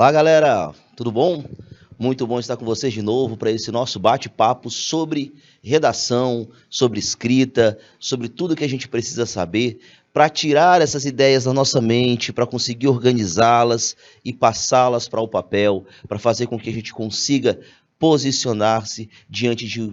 Olá, galera, tudo bom? Muito bom estar com vocês de novo para esse nosso bate-papo sobre redação, sobre escrita, sobre tudo que a gente precisa saber para tirar essas ideias da nossa mente, para conseguir organizá-las e passá-las para o papel, para fazer com que a gente consiga posicionar-se diante de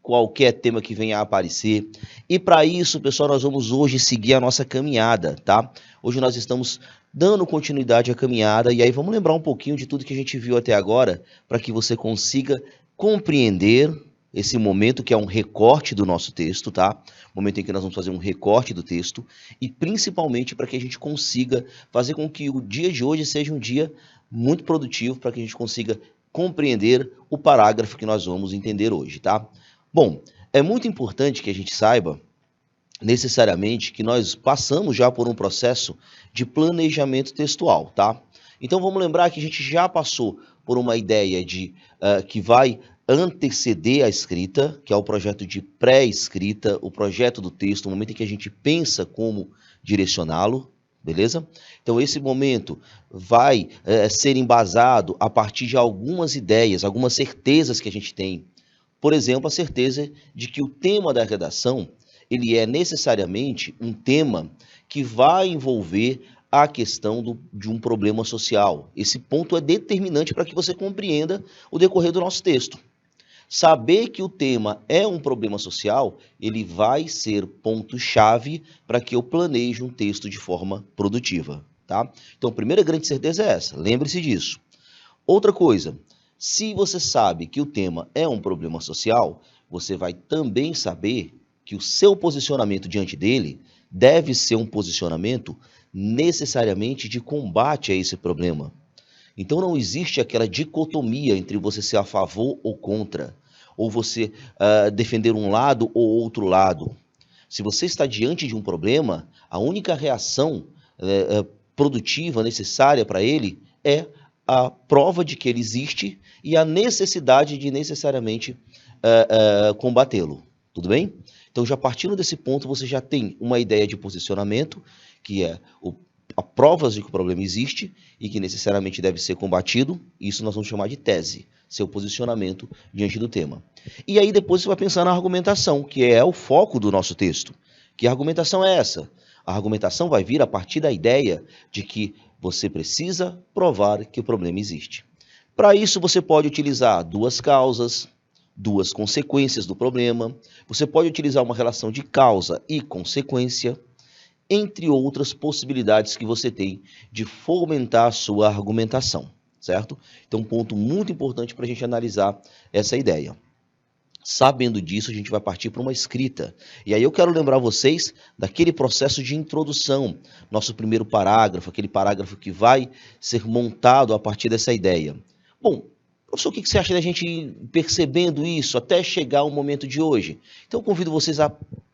qualquer tema que venha a aparecer. E para isso, pessoal, nós vamos hoje seguir a nossa caminhada, tá? Hoje nós estamos dando continuidade à caminhada, e aí vamos lembrar um pouquinho de tudo que a gente viu até agora, para que você consiga compreender esse momento que é um recorte do nosso texto, tá? Momento em que nós vamos fazer um recorte do texto, e principalmente para que a gente consiga fazer com que o dia de hoje seja um dia muito produtivo, para que a gente consiga compreender o parágrafo que nós vamos entender hoje, tá? Bom, é muito importante que a gente saiba necessariamente que nós passamos já por um processo de planejamento textual, tá? Então vamos lembrar que a gente já passou por uma ideia de que vai anteceder a escrita, que é o projeto de pré-escrita, o projeto do texto, o momento em que a gente pensa como direcioná-lo, beleza? Então esse momento vai ser embasado a partir de algumas ideias, algumas certezas que a gente tem. Por exemplo, a certeza de que o tema da redação ele é necessariamente um tema que vai envolver a questão de um problema social. Esse ponto é determinante para que você compreenda o decorrer do nosso texto. Saber que o tema é um problema social, ele vai ser ponto-chave para que eu planeje um texto de forma produtiva, tá? Então, a primeira grande certeza é essa, lembre-se disso. Outra coisa, se você sabe que o tema é um problema social, você vai também saber que o seu posicionamento diante dele deve ser um posicionamento necessariamente de combate a esse problema. Então não existe aquela dicotomia entre você ser a favor ou contra, ou você defender um lado ou outro lado. Se você está diante de um problema, a única reação produtiva necessária para ele é a prova de que ele existe e a necessidade de necessariamente combatê-lo. Tudo bem? Então, já partindo desse ponto, você já tem uma ideia de posicionamento, que é a prova de que o problema existe e que necessariamente deve ser combatido. Isso nós vamos chamar de tese, seu posicionamento diante do tema. E aí depois você vai pensar na argumentação, que é o foco do nosso texto. Que argumentação é essa? A argumentação vai vir a partir da ideia de que você precisa provar que o problema existe. Para isso, você pode utilizar duas causas, duas consequências do problema, você pode utilizar uma relação de causa e consequência, entre outras possibilidades que você tem de fomentar a sua argumentação, certo? Então, um ponto muito importante para a gente analisar essa ideia. Sabendo disso, a gente vai partir para uma escrita. E aí eu quero lembrar vocês daquele processo de introdução, nosso primeiro parágrafo, aquele parágrafo que vai ser montado a partir dessa ideia. Bom, professor, o que você acha da gente ir percebendo isso até chegar ao momento de hoje? Então eu convido vocês a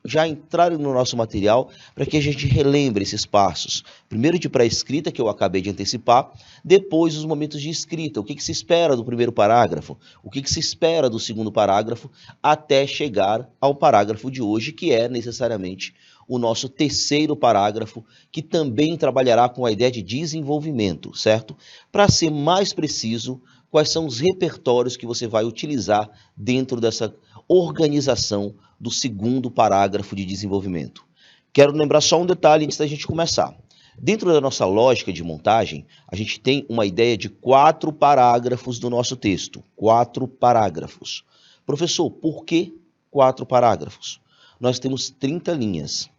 já entrarem no nosso material para que a gente relembre esses passos. Primeiro de pré-escrita, que eu acabei de antecipar, depois os momentos de escrita. O que se espera do primeiro parágrafo? O que se espera do segundo parágrafo? Até chegar ao parágrafo de hoje, que é necessariamente o nosso terceiro parágrafo, que também trabalhará com a ideia de desenvolvimento, certo? Para ser mais preciso, quais são os repertórios que você vai utilizar dentro dessa organização do segundo parágrafo de desenvolvimento. Quero lembrar só um detalhe antes da gente começar. Dentro da nossa lógica de montagem, a gente tem uma ideia de 4 parágrafos do nosso texto. 4 parágrafos. Professor, por que 4 parágrafos? Nós temos 30 linhas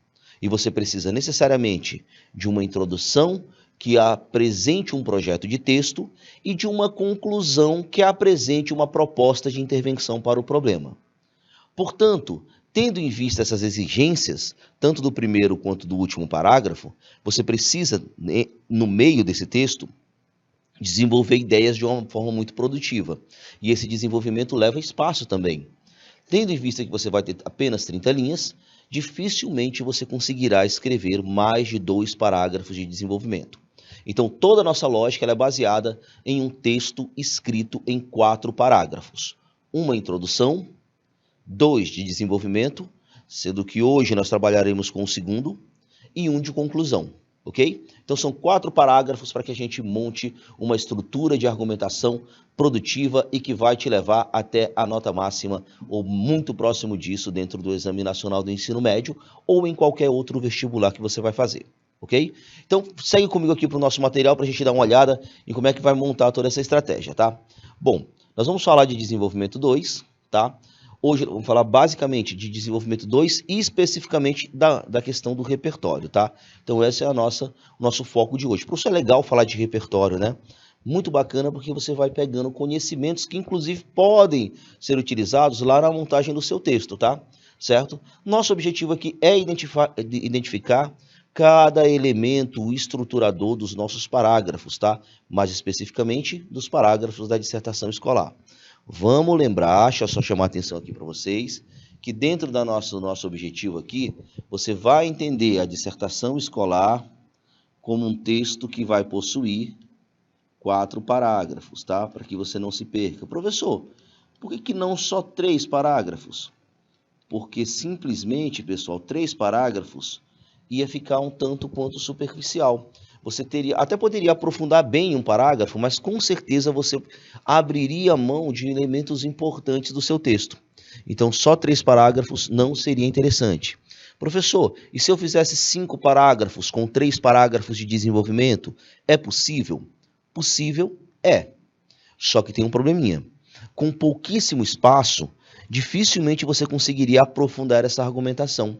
e você precisa necessariamente de uma introdução que apresente um projeto de texto e de uma conclusão que apresente uma proposta de intervenção para o problema. Portanto, tendo em vista essas exigências, tanto do primeiro quanto do último parágrafo, você precisa, no meio desse texto, desenvolver ideias de uma forma muito produtiva. E esse desenvolvimento leva espaço também. Tendo em vista que você vai ter apenas 30 linhas, dificilmente você conseguirá escrever mais de 2 parágrafos de desenvolvimento. Então, toda a nossa lógica é baseada em um texto escrito em 4 parágrafos. Uma introdução, 2 de desenvolvimento, sendo que hoje nós trabalharemos com o segundo, e um de conclusão. ok? Então são 4 parágrafos para que a gente monte uma estrutura de argumentação produtiva e que vai te levar até a nota máxima ou muito próximo disso dentro do Exame Nacional do Ensino Médio ou em qualquer outro vestibular que você vai fazer, ok? Então segue comigo aqui para o nosso material para a gente dar uma olhada em como é que vai montar toda essa estratégia, tá? Bom, nós vamos falar de desenvolvimento 2, tá? Hoje vamos falar basicamente de desenvolvimento 2 e especificamente da questão do repertório, tá? Então esse é o nosso foco de hoje. Por isso é legal falar de repertório, né? Muito bacana porque você vai pegando conhecimentos que inclusive podem ser utilizados lá na montagem do seu texto, tá? Certo? Nosso objetivo aqui é identificar cada elemento estruturador dos nossos parágrafos, tá? Mais especificamente dos parágrafos da dissertação escolar. Vamos lembrar, deixa eu só chamar a atenção aqui para vocês, que dentro do nosso objetivo aqui, você vai entender a dissertação escolar como um texto que vai possuir 4 parágrafos, tá? Para que você não se perca. Professor, por que não só 3 parágrafos? Porque simplesmente, pessoal, 3 parágrafos ia ficar um tanto quanto superficial. Você até poderia aprofundar bem um parágrafo, mas com certeza você abriria mão de elementos importantes do seu texto. Então, só 3 parágrafos não seria interessante. Professor, e se eu fizesse 5 parágrafos com 3 parágrafos de desenvolvimento? É possível? Possível é. Só que tem um probleminha. Com pouquíssimo espaço, dificilmente você conseguiria aprofundar essa argumentação.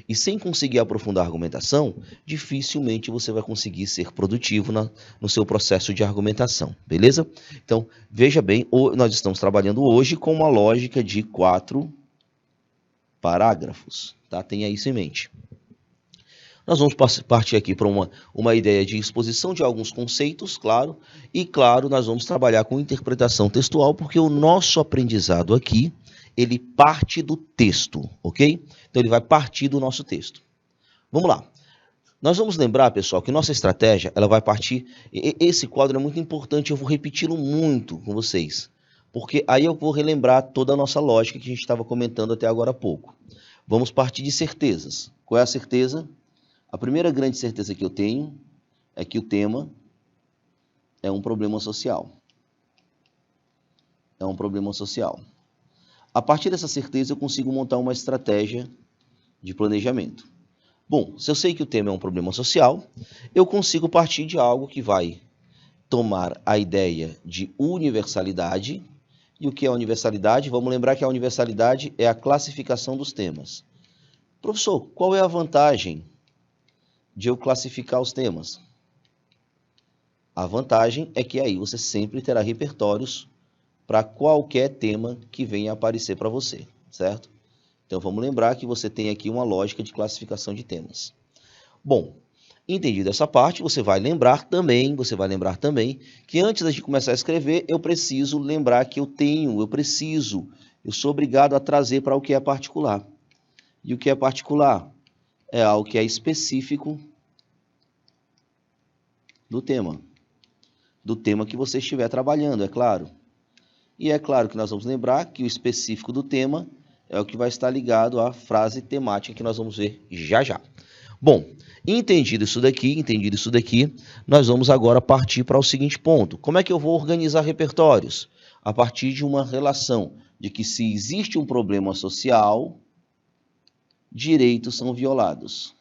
E sem conseguir aprofundar a argumentação, dificilmente você vai conseguir ser produtivo no seu processo de argumentação, beleza? Então, veja bem, nós estamos trabalhando hoje com uma lógica de 4 parágrafos, tá? Tenha isso em mente. Nós vamos partir aqui para uma ideia de exposição de alguns conceitos, claro, e claro, nós vamos trabalhar com interpretação textual, porque o nosso aprendizado aqui, ele parte do texto, ok? Então, ele vai partir do nosso texto. Vamos lá. Nós vamos lembrar, pessoal, que nossa estratégia, ela vai partir... Esse quadro é muito importante, eu vou repeti-lo muito com vocês, porque aí eu vou relembrar toda a nossa lógica que a gente estava comentando até agora há pouco. Vamos partir de certezas. Qual é a certeza? A primeira grande certeza que eu tenho é que o tema é um problema social. É um problema social. A partir dessa certeza, eu consigo montar uma estratégia de planejamento. Bom, se eu sei que o tema é um problema social, eu consigo partir de algo que vai tomar a ideia de universalidade. E o que é universalidade? Vamos lembrar que a universalidade é a classificação dos temas. Professor, qual é a vantagem de eu classificar os temas? A vantagem é que aí você sempre terá repertórios para qualquer tema que venha aparecer para você, certo? Então, vamos lembrar que você tem aqui uma lógica de classificação de temas. Bom, entendido essa parte, você vai lembrar também que antes de começar a escrever, eu preciso lembrar que eu sou obrigado a trazer para o que é particular. E o que é particular? É algo que é específico do tema que você estiver trabalhando, é claro. E é claro que nós vamos lembrar que o específico do tema é o que vai estar ligado à frase temática que nós vamos ver já já. Bom, entendido isso daqui, nós vamos agora partir para o seguinte ponto. Como é que eu vou organizar repertórios? A partir de uma relação de que se existe um problema social, direitos são violados.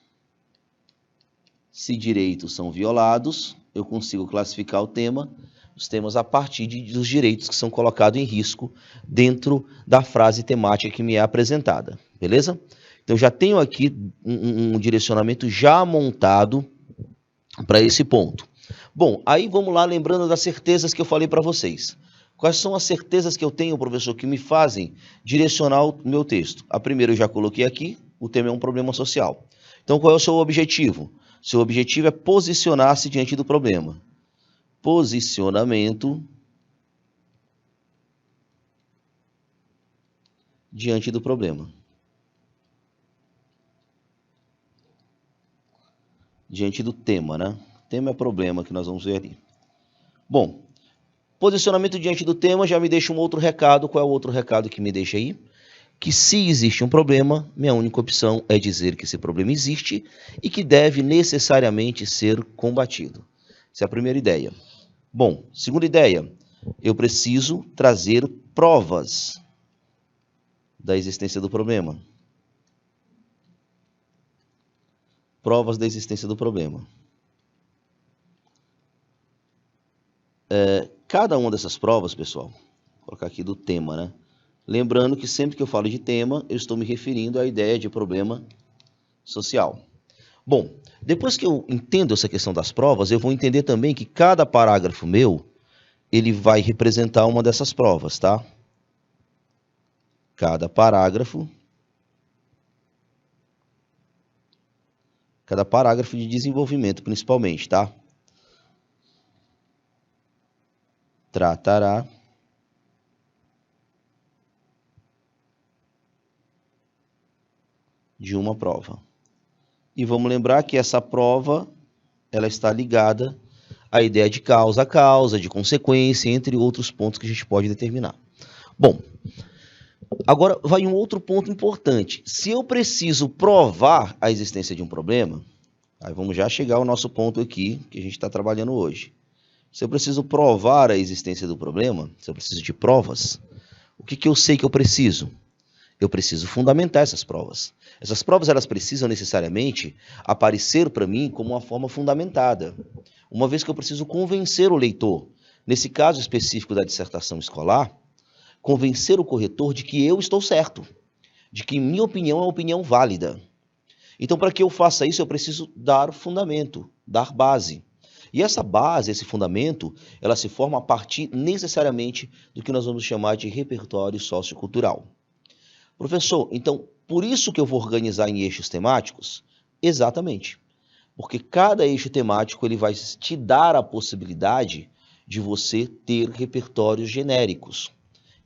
Se direitos são violados, eu consigo classificar os temas a partir dos direitos que são colocados em risco dentro da frase temática que me é apresentada, beleza? Então, já tenho aqui um direcionamento já montado para esse ponto. Bom, aí vamos lá, lembrando das certezas que eu falei para vocês. Quais são as certezas que eu tenho, professor, que me fazem direcionar o meu texto? A primeira eu já coloquei aqui, o tema é um problema social. Então, qual é o seu objetivo? Seu objetivo é posicionar-se diante do problema. Posicionamento diante do problema. Diante do tema, né? Tema é problema que nós vamos ver ali. Bom, posicionamento diante do tema já me deixa um outro recado. Qual é o outro recado que me deixa aí? que se existe um problema, minha única opção é dizer que esse problema existe e que deve necessariamente ser combatido. Essa é a primeira ideia. Bom, segunda ideia, eu preciso trazer provas da existência do problema. Provas da existência do problema. Cada uma dessas provas, pessoal, vou colocar aqui do tema, né? Lembrando que sempre que eu falo de tema, eu estou me referindo à ideia de problema social. Bom, depois que eu entendo essa questão das provas, eu vou entender também que cada parágrafo meu, ele vai representar uma dessas provas, tá? Cada parágrafo de desenvolvimento, principalmente, tá? Tratará de uma prova. E vamos lembrar que essa prova, ela está ligada à ideia de causa, de consequência, entre outros pontos que a gente pode determinar. Bom, agora vai um outro ponto importante. Se eu preciso provar a existência de um problema, aí vamos já chegar ao nosso ponto aqui, que a gente está trabalhando hoje. Se eu preciso provar a existência do problema, se eu preciso de provas, o que eu sei que eu preciso? Eu preciso fundamentar essas provas. Essas provas, elas precisam necessariamente aparecer para mim como uma forma fundamentada, uma vez que eu preciso convencer o leitor, nesse caso específico da dissertação escolar, convencer o corretor de que eu estou certo, de que minha opinião é uma opinião válida. Então, para que eu faça isso, eu preciso dar fundamento, dar base. E essa base, esse fundamento, ela se forma a partir necessariamente do que nós vamos chamar de repertório sociocultural. Professor, então, por isso que eu vou organizar em eixos temáticos? Exatamente. Porque cada eixo temático ele vai te dar a possibilidade de você ter repertórios genéricos,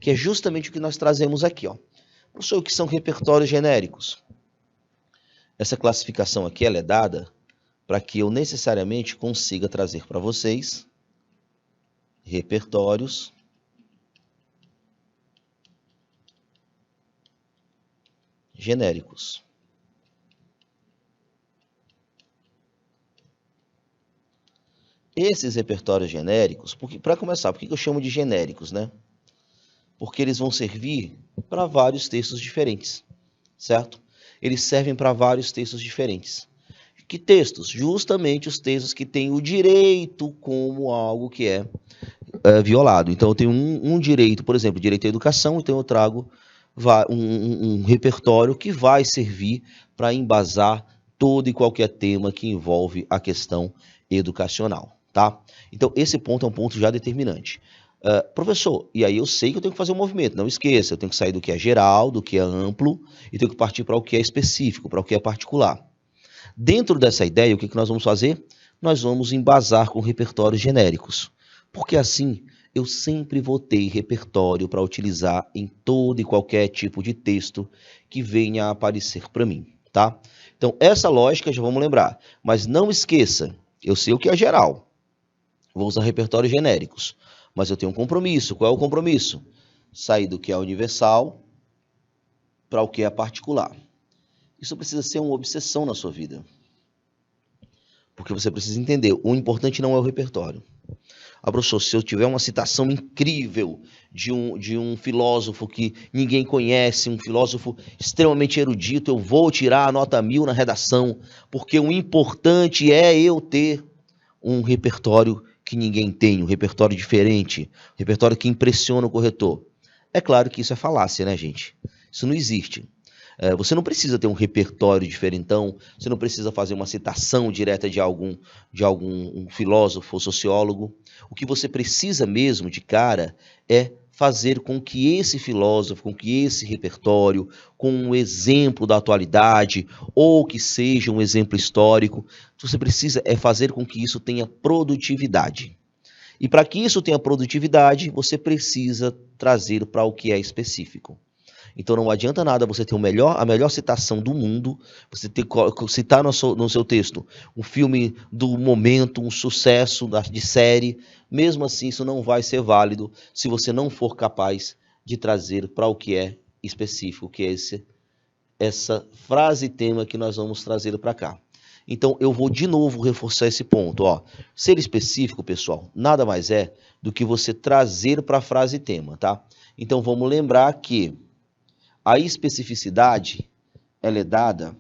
que é justamente o que nós trazemos aqui, ó. Professor, o que são repertórios genéricos? Essa classificação aqui ela é dada para que eu necessariamente consiga trazer para vocês repertórios genéricos. Esses repertórios genéricos, para começar, por que eu chamo de genéricos, né? Porque eles vão servir para vários textos diferentes, certo? Eles servem para vários textos diferentes. Que textos? Justamente os textos que têm o direito como algo que é violado. Então, eu tenho um direito, por exemplo, direito à educação, então eu trago um repertório que vai servir para embasar todo e qualquer tema que envolve a questão educacional, tá? Então, esse ponto é um ponto já determinante. Professor, e aí eu sei que eu tenho que fazer um movimento, não esqueça, eu tenho que sair do que é geral, do que é amplo, e tenho que partir para o que é específico, para o que é particular. Dentro dessa ideia, o que nós vamos fazer? Nós vamos embasar com repertórios genéricos, porque assim eu sempre vou ter repertório para utilizar em todo e qualquer tipo de texto que venha a aparecer para mim, tá? Então, essa lógica já vamos lembrar, mas não esqueça, eu sei o que é geral, vou usar repertórios genéricos, mas eu tenho um compromisso. Qual é o compromisso? Sair do que é universal para o que é particular. Isso precisa ser uma obsessão na sua vida, porque você precisa entender, o importante não é o repertório. Professor, se eu tiver uma citação incrível de um filósofo que ninguém conhece, um filósofo extremamente erudito, eu vou tirar a nota 1000 na redação, porque o importante é eu ter um repertório que ninguém tem, um repertório diferente, um repertório que impressiona o corretor. É claro que isso é falácia, né, gente? Isso não existe. Você não precisa ter um repertório diferentão, você não precisa fazer uma citação direta de algum filósofo ou sociólogo. O que você precisa mesmo de cara é fazer com que esse filósofo, com que esse repertório, com um exemplo da atualidade, ou que seja um exemplo histórico, o que você precisa é fazer com que isso tenha produtividade. E para que isso tenha produtividade, você precisa trazer para o que é específico. Então não adianta nada você ter a melhor citação do mundo, você citar no seu texto um filme do momento, um sucesso de série, mesmo assim isso não vai ser válido se você não for capaz de trazer para o que é específico, que é essa frase tema que nós vamos trazer para cá. Então, eu vou de novo reforçar esse ponto. Ó. Ser específico, pessoal, nada mais é do que você trazer para a frase tema, tá? Então, vamos lembrar que a especificidade, ela é dada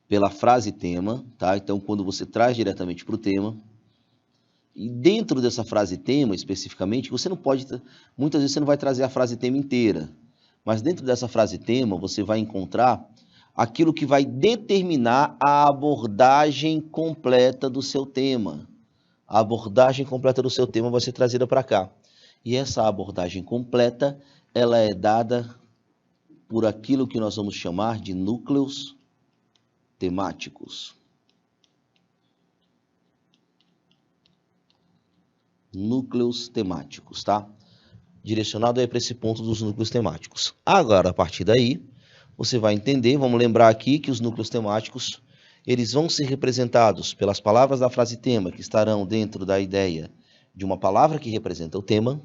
pela frase tema, tá? Então, quando você traz diretamente para o tema, e dentro dessa frase tema, especificamente, você não pode, muitas vezes você não vai trazer a frase tema inteira, mas dentro dessa frase tema, você vai encontrar aquilo que vai determinar a abordagem completa do seu tema. A abordagem completa do seu tema vai ser trazida para cá. E essa abordagem completa, ela é dada por aquilo que nós vamos chamar de núcleos temáticos. Núcleos temáticos, tá? Direcionado aí para esse ponto dos núcleos temáticos. Agora, a partir daí, você vai entender, vamos lembrar aqui que os núcleos temáticos, eles vão ser representados pelas palavras da frase tema, que estarão dentro da ideia de uma palavra que representa o tema,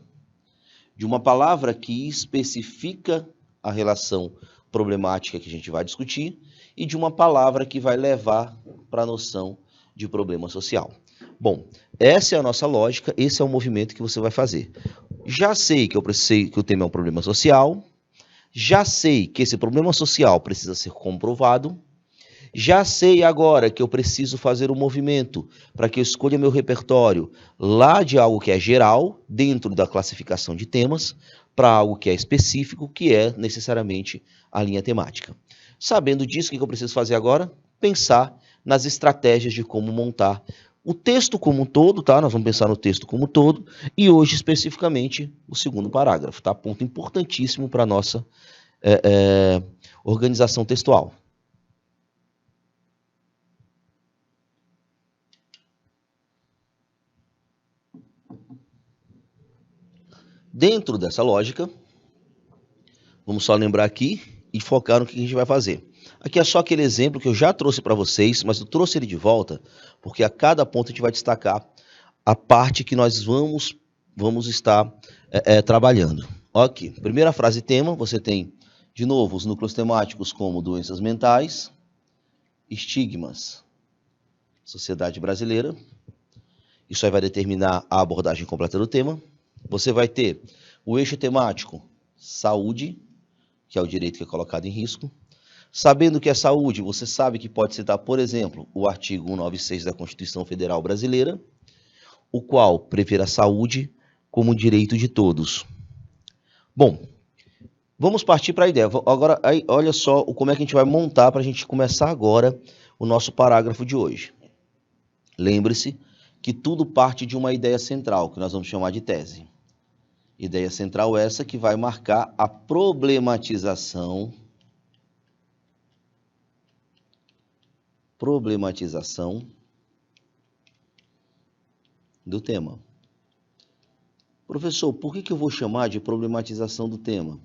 de uma palavra que especifica a relação problemática que a gente vai discutir, e de uma palavra que vai levar para a noção de problema social. Bom, essa é a nossa lógica, esse é o movimento que você vai fazer. Já sei que o tema é um problema social, já sei que esse problema social precisa ser comprovado, já sei agora que eu preciso fazer um movimento para que eu escolha meu repertório lá de algo que é geral, dentro da classificação de temas, para algo que é específico, que é necessariamente a linha temática. Sabendo disso, o que eu preciso fazer agora? Pensar nas estratégias de como montar o texto como um todo, tá? Nós vamos pensar no texto como um todo, e hoje especificamente o segundo parágrafo, tá? Ponto importantíssimo para a nossa organização textual. Dentro dessa lógica, vamos só lembrar aqui e focar no que a gente vai fazer. Aqui é só aquele exemplo que eu já trouxe para vocês, mas eu trouxe ele de volta, porque a cada ponto a gente vai destacar a parte que nós vamos estar trabalhando. Ok, primeira frase tema, você tem, de novo, os núcleos temáticos como doenças mentais, estigmas, sociedade brasileira. Isso aí vai determinar a abordagem completa do tema. Você vai ter o eixo temático, saúde, que é o direito que é colocado em risco. Sabendo que é saúde, você sabe que pode citar, por exemplo, o artigo 196 da Constituição Federal Brasileira, o qual prevê a saúde como direito de todos. Bom, vamos partir para a ideia. Agora, olha só como é que a gente vai montar para a gente começar agora o nosso parágrafo de hoje. Lembre-se que tudo parte de uma ideia central, que nós vamos chamar de tese. Ideia central essa que vai marcar a problematização do tema. Professor, por que eu vou chamar de problematização do tema?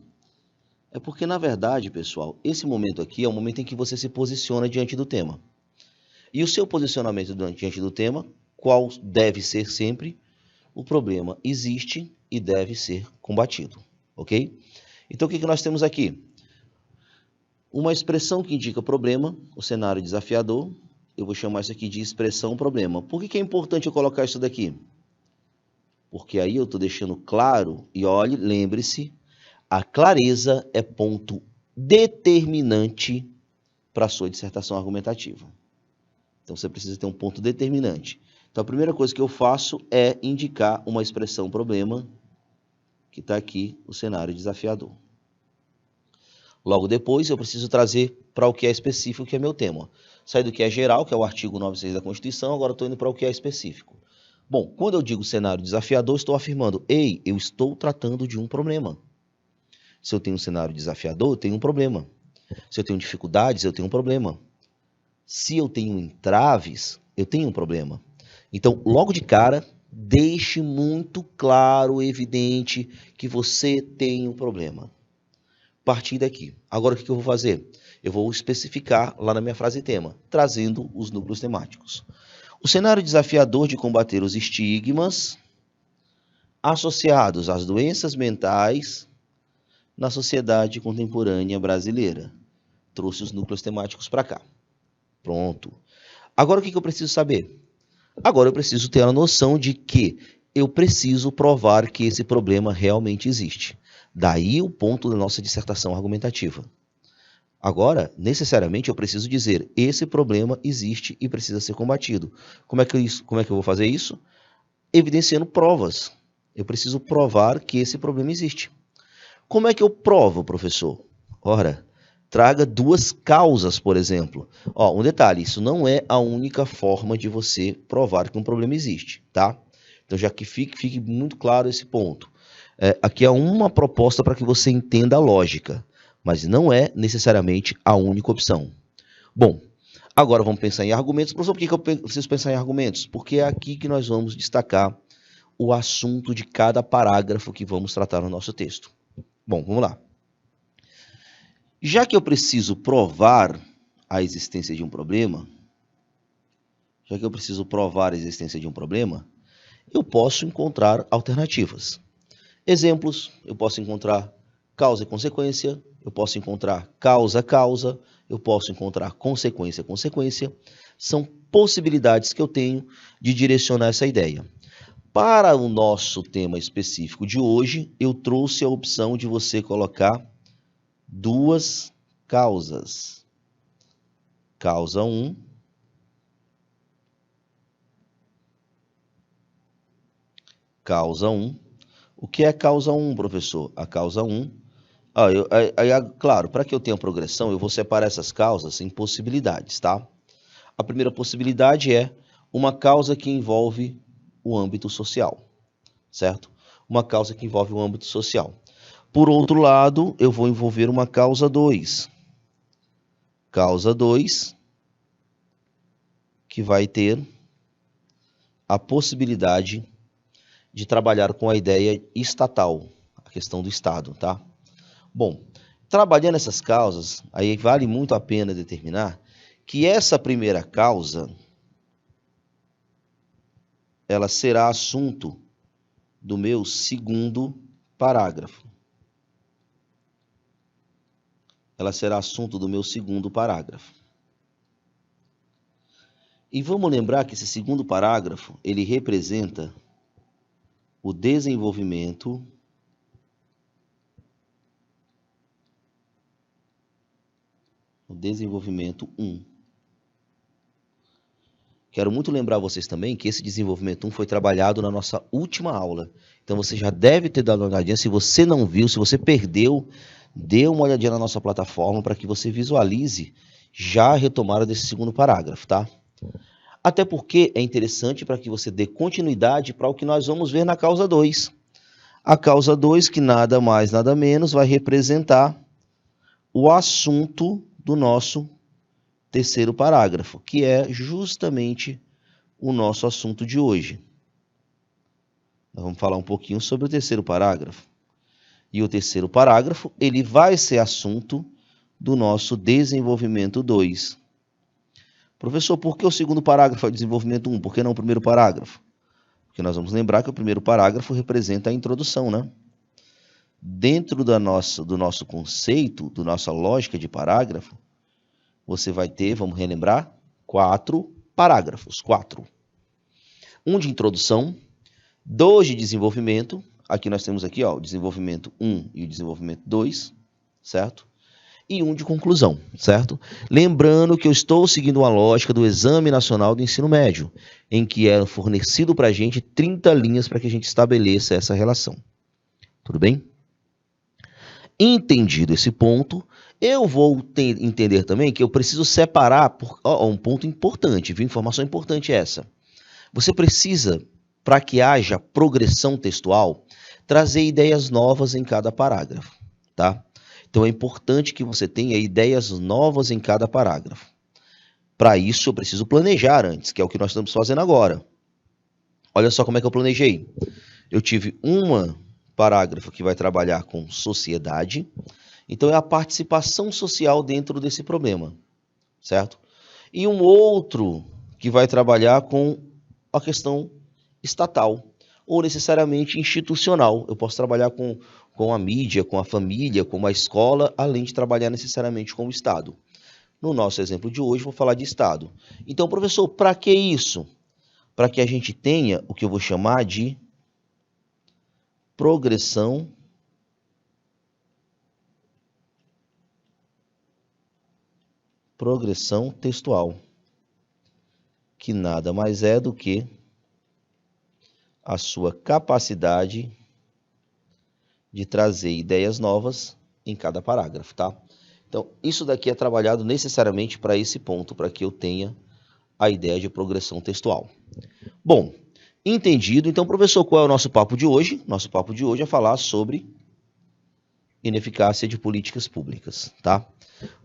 É porque, na verdade, pessoal, esse momento aqui é o momento em que você se posiciona diante do tema. E o seu posicionamento diante do tema, qual deve ser sempre? O problema existe e deve ser combatido, ok? Então, o que nós temos aqui? Uma expressão que indica problema, o cenário desafiador. Eu vou chamar isso aqui de expressão problema. Por que é importante eu colocar isso daqui? Porque aí eu estou deixando claro, e olhe, lembre-se, a clareza é ponto determinante para a sua dissertação argumentativa. Então, você precisa ter um ponto determinante. Então, a primeira coisa que eu faço é indicar uma expressão problema, que está aqui, o cenário desafiador. Logo depois, eu preciso trazer para o que é específico, que é meu tema. Saí do que é geral, que é o artigo 96 da Constituição, agora estou indo para o que é específico. Bom, quando eu digo cenário desafiador, estou afirmando, ei, eu estou tratando de um problema. Se eu tenho um cenário desafiador, eu tenho um problema. Se eu tenho dificuldades, eu tenho um problema. Se eu tenho entraves, eu tenho um problema. Então, logo de cara, deixe muito claro, evidente, que você tem um problema. Partir daqui. Agora, o que eu vou fazer? Eu vou especificar lá na minha frase tema, trazendo os núcleos temáticos. O cenário desafiador de combater os estigmas associados às doenças mentais na sociedade contemporânea brasileira. Trouxe os núcleos temáticos para cá. Pronto. Agora o que eu preciso saber? Agora eu preciso ter a noção de que eu preciso provar que esse problema realmente existe. Daí o ponto da nossa dissertação argumentativa. Agora, necessariamente, eu preciso dizer, esse problema existe e precisa ser combatido. Como é que eu vou fazer isso? Evidenciando provas. Eu preciso provar que esse problema existe. Como é que eu provo, professor? Ora, traga duas causas, por exemplo. Um detalhe, isso não é a única forma de você provar que um problema existe, tá? Então, já que fique muito claro esse ponto. Aqui é uma proposta para que você entenda a lógica, mas não é necessariamente a única opção. Bom, agora vamos pensar em argumentos. Professor, por que eu preciso pensar em argumentos? Porque é aqui que nós vamos destacar o assunto de cada parágrafo que vamos tratar no nosso texto. Bom, vamos lá. Já que eu preciso provar a existência de um problema, eu posso encontrar alternativas. Exemplos, eu posso encontrar causa e consequência, eu posso encontrar causa-causa, eu posso encontrar consequência-consequência. São possibilidades que eu tenho de direcionar essa ideia. Para o nosso tema específico de hoje, eu trouxe a opção de você colocar duas causas. Causa 1. Causa 1. O que é causa 1, professor? A causa 1... claro, para que eu tenha progressão, eu vou separar essas causas em possibilidades, tá? A primeira possibilidade é uma causa que envolve o âmbito social, certo? Uma causa que envolve o âmbito social. Por outro lado, eu vou envolver uma causa 2. Causa 2, que vai ter a possibilidade de trabalhar com a ideia estatal, a questão do Estado, tá? Bom, trabalhando essas causas, aí vale muito a pena determinar que essa primeira causa, ela será assunto do meu segundo parágrafo. E vamos lembrar que esse segundo parágrafo, ele representa o desenvolvimento o desenvolvimento 1. Quero muito lembrar vocês também que esse desenvolvimento 1 foi trabalhado na nossa última aula. Então você já deve ter dado uma olhadinha. Se você não viu, se você perdeu, dê uma olhadinha na nossa plataforma para que você visualize já a retomada desse segundo parágrafo, tá? Até porque é interessante para que você dê continuidade para o que nós vamos ver na causa 2. A causa 2, que nada mais, nada menos, vai representar o assunto do nosso terceiro parágrafo, que é justamente o nosso assunto de hoje. Nós vamos falar um pouquinho sobre o terceiro parágrafo. E o terceiro parágrafo, ele vai ser assunto do nosso desenvolvimento 2. Professor, por que o segundo parágrafo é desenvolvimento 1? Por que não o primeiro parágrafo? Porque nós vamos lembrar que o primeiro parágrafo representa a introdução, né? Dentro do nosso conceito, da nossa lógica de parágrafo, você vai ter, vamos relembrar, 4 parágrafos. 4. Um de introdução, 2 de desenvolvimento. Aqui nós temos aqui, o desenvolvimento 1 e o desenvolvimento 2, certo? E um de conclusão, certo? Lembrando que eu estou seguindo uma lógica do Exame Nacional do Ensino Médio, em que é fornecido para a gente 30 linhas para que a gente estabeleça essa relação. Tudo bem? Entendido esse ponto, eu vou entender também que eu preciso separar um ponto importante, viu? Informação importante essa. Você precisa, para que haja progressão textual, trazer ideias novas em cada parágrafo, tá? Então é importante que você tenha ideias novas em cada parágrafo. Para isso eu preciso planejar antes, que é o que nós estamos fazendo agora. Olha só como é que eu planejei. Eu tive um parágrafo que vai trabalhar com sociedade, então é a participação social dentro desse problema, certo? E um outro que vai trabalhar com a questão estatal, ou necessariamente institucional. Eu posso trabalhar com com a mídia, com a família, com a escola, além de trabalhar necessariamente com o Estado. No nosso exemplo de hoje, vou falar de Estado. Então, professor, para que isso? Para que a gente tenha o que eu vou chamar de progressão textual, que nada mais é do que a sua capacidade de trazer ideias novas em cada parágrafo, tá? Então, isso daqui é trabalhado necessariamente para esse ponto, para que eu tenha a ideia de progressão textual. Bom, entendido. Então, professor, qual é o nosso papo de hoje? Nosso papo de hoje é falar sobre ineficácia de políticas públicas, tá?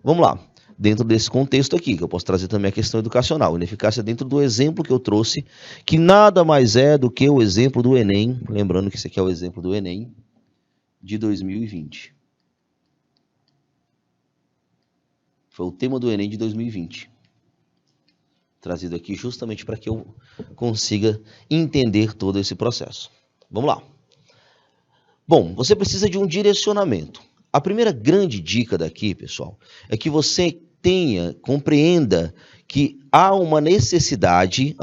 Vamos lá. Dentro desse contexto aqui, que eu posso trazer também a questão educacional, ineficácia dentro do exemplo que eu trouxe, que nada mais é do que o exemplo do Enem, lembrando que esse aqui é o exemplo do Enem de 2020. Foi o tema do Enem de 2020. Trazido aqui justamente para que eu consiga entender todo esse processo. Vamos lá. Bom, você precisa de um direcionamento. A primeira grande dica daqui, pessoal, é que você compreenda que há uma necessidade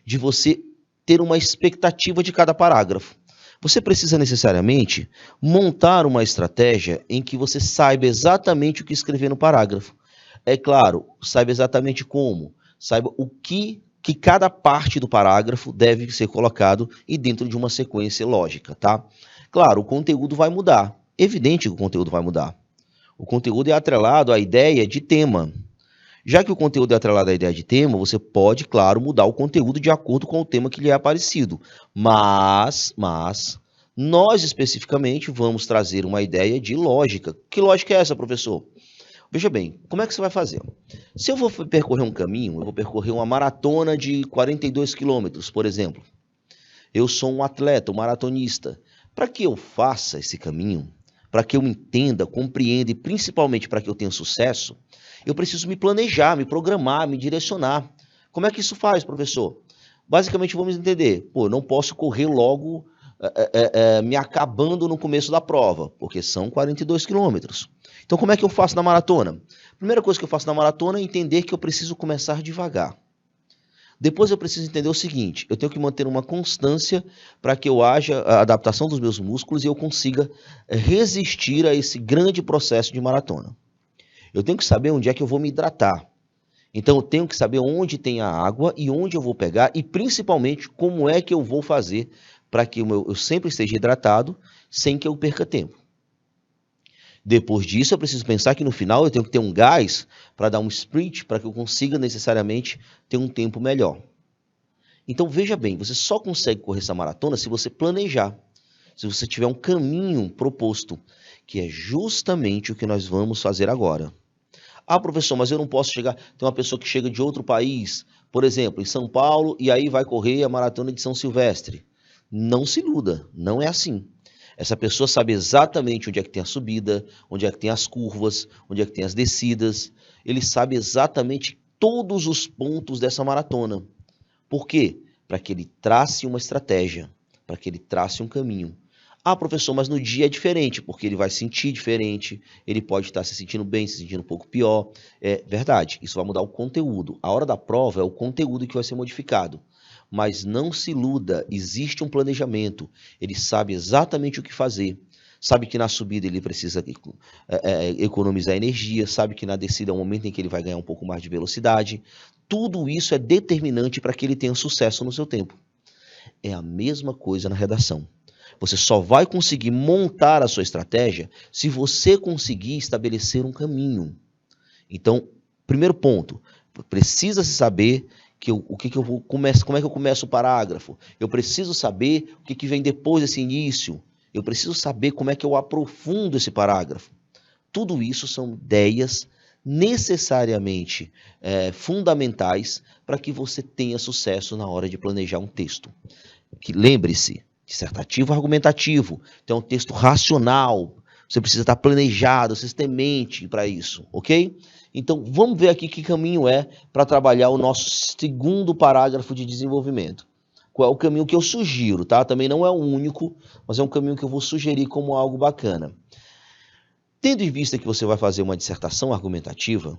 de você ter uma expectativa de cada parágrafo. Você precisa necessariamente montar uma estratégia em que você saiba exatamente o que escrever no parágrafo. É claro, saiba exatamente como, saiba o que cada parte do parágrafo deve ser colocado e dentro de uma sequência lógica, tá? Claro, o conteúdo vai mudar. Evidente que o conteúdo vai mudar. O conteúdo é atrelado à ideia de tema. Já que o conteúdo é atrelado à ideia de tema, você pode, claro, mudar o conteúdo de acordo com o tema que lhe é aparecido. Mas nós especificamente vamos trazer uma ideia de lógica. Que lógica é essa, professor? Veja bem, como é que você vai fazer? Se eu vou percorrer um caminho, eu vou percorrer uma maratona de 42 quilômetros, por exemplo. Eu sou um atleta, um maratonista. Para que eu faça esse caminho, para que eu entenda, compreenda e principalmente para que eu tenha sucesso, eu preciso me planejar, me programar, me direcionar. Como é que isso faz, professor? Basicamente, vamos entender. Pô, eu não posso correr logo me acabando no começo da prova, porque são 42 quilômetros. Então, como é que eu faço na maratona? Primeira coisa que eu faço na maratona é entender que eu preciso começar devagar. Depois eu preciso entender o seguinte, eu tenho que manter uma constância para que eu haja a adaptação dos meus músculos e eu consiga resistir a esse grande processo de maratona. Eu tenho que saber onde é que eu vou me hidratar. Então eu tenho que saber onde tem a água e onde eu vou pegar e principalmente como é que eu vou fazer para que eu sempre esteja hidratado sem que eu perca tempo. Depois disso, eu preciso pensar que no final eu tenho que ter um gás para dar um sprint, para que eu consiga necessariamente ter um tempo melhor. Então, veja bem, você só consegue correr essa maratona se você planejar, se você tiver um caminho proposto, que é justamente o que nós vamos fazer agora. Ah, professor, mas eu não posso chegar... Tem uma pessoa que chega de outro país, por exemplo, em São Paulo, e aí vai correr a maratona de São Silvestre. Não se iluda, não é assim. Essa pessoa sabe exatamente onde é que tem a subida, onde é que tem as curvas, onde é que tem as descidas. Ele sabe exatamente todos os pontos dessa maratona. Por quê? Para que ele trace uma estratégia, para que ele trace um caminho. Ah, professor, mas no dia é diferente, porque ele vai sentir diferente, ele pode estar se sentindo bem, se sentindo um pouco pior. É verdade, isso vai mudar o conteúdo. A hora da prova é o conteúdo que vai ser modificado. Mas não se iluda, existe um planejamento, ele sabe exatamente o que fazer, sabe que na subida ele precisa economizar energia, sabe que na descida é o momento em que ele vai ganhar um pouco mais de velocidade, tudo isso é determinante para que ele tenha sucesso no seu tempo. É a mesma coisa na redação. Você só vai conseguir montar a sua estratégia se você conseguir estabelecer um caminho. Então, primeiro ponto, precisa-se saber como é que eu começo o parágrafo. Eu preciso saber o que vem depois desse início. Eu preciso saber como é que eu aprofundo esse parágrafo. Tudo isso são ideias necessariamente fundamentais para que você tenha sucesso na hora de planejar um texto. Lembre-se, dissertativo argumentativo, então é um texto racional. Você precisa estar planejado, sistematiquamente para isso, ok? Então, vamos ver aqui que caminho é para trabalhar o nosso segundo parágrafo de desenvolvimento. qual é o caminho que eu sugiro, tá? Também não é o único, mas é um caminho que eu vou sugerir como algo bacana. Tendo em vista que você vai fazer uma dissertação argumentativa,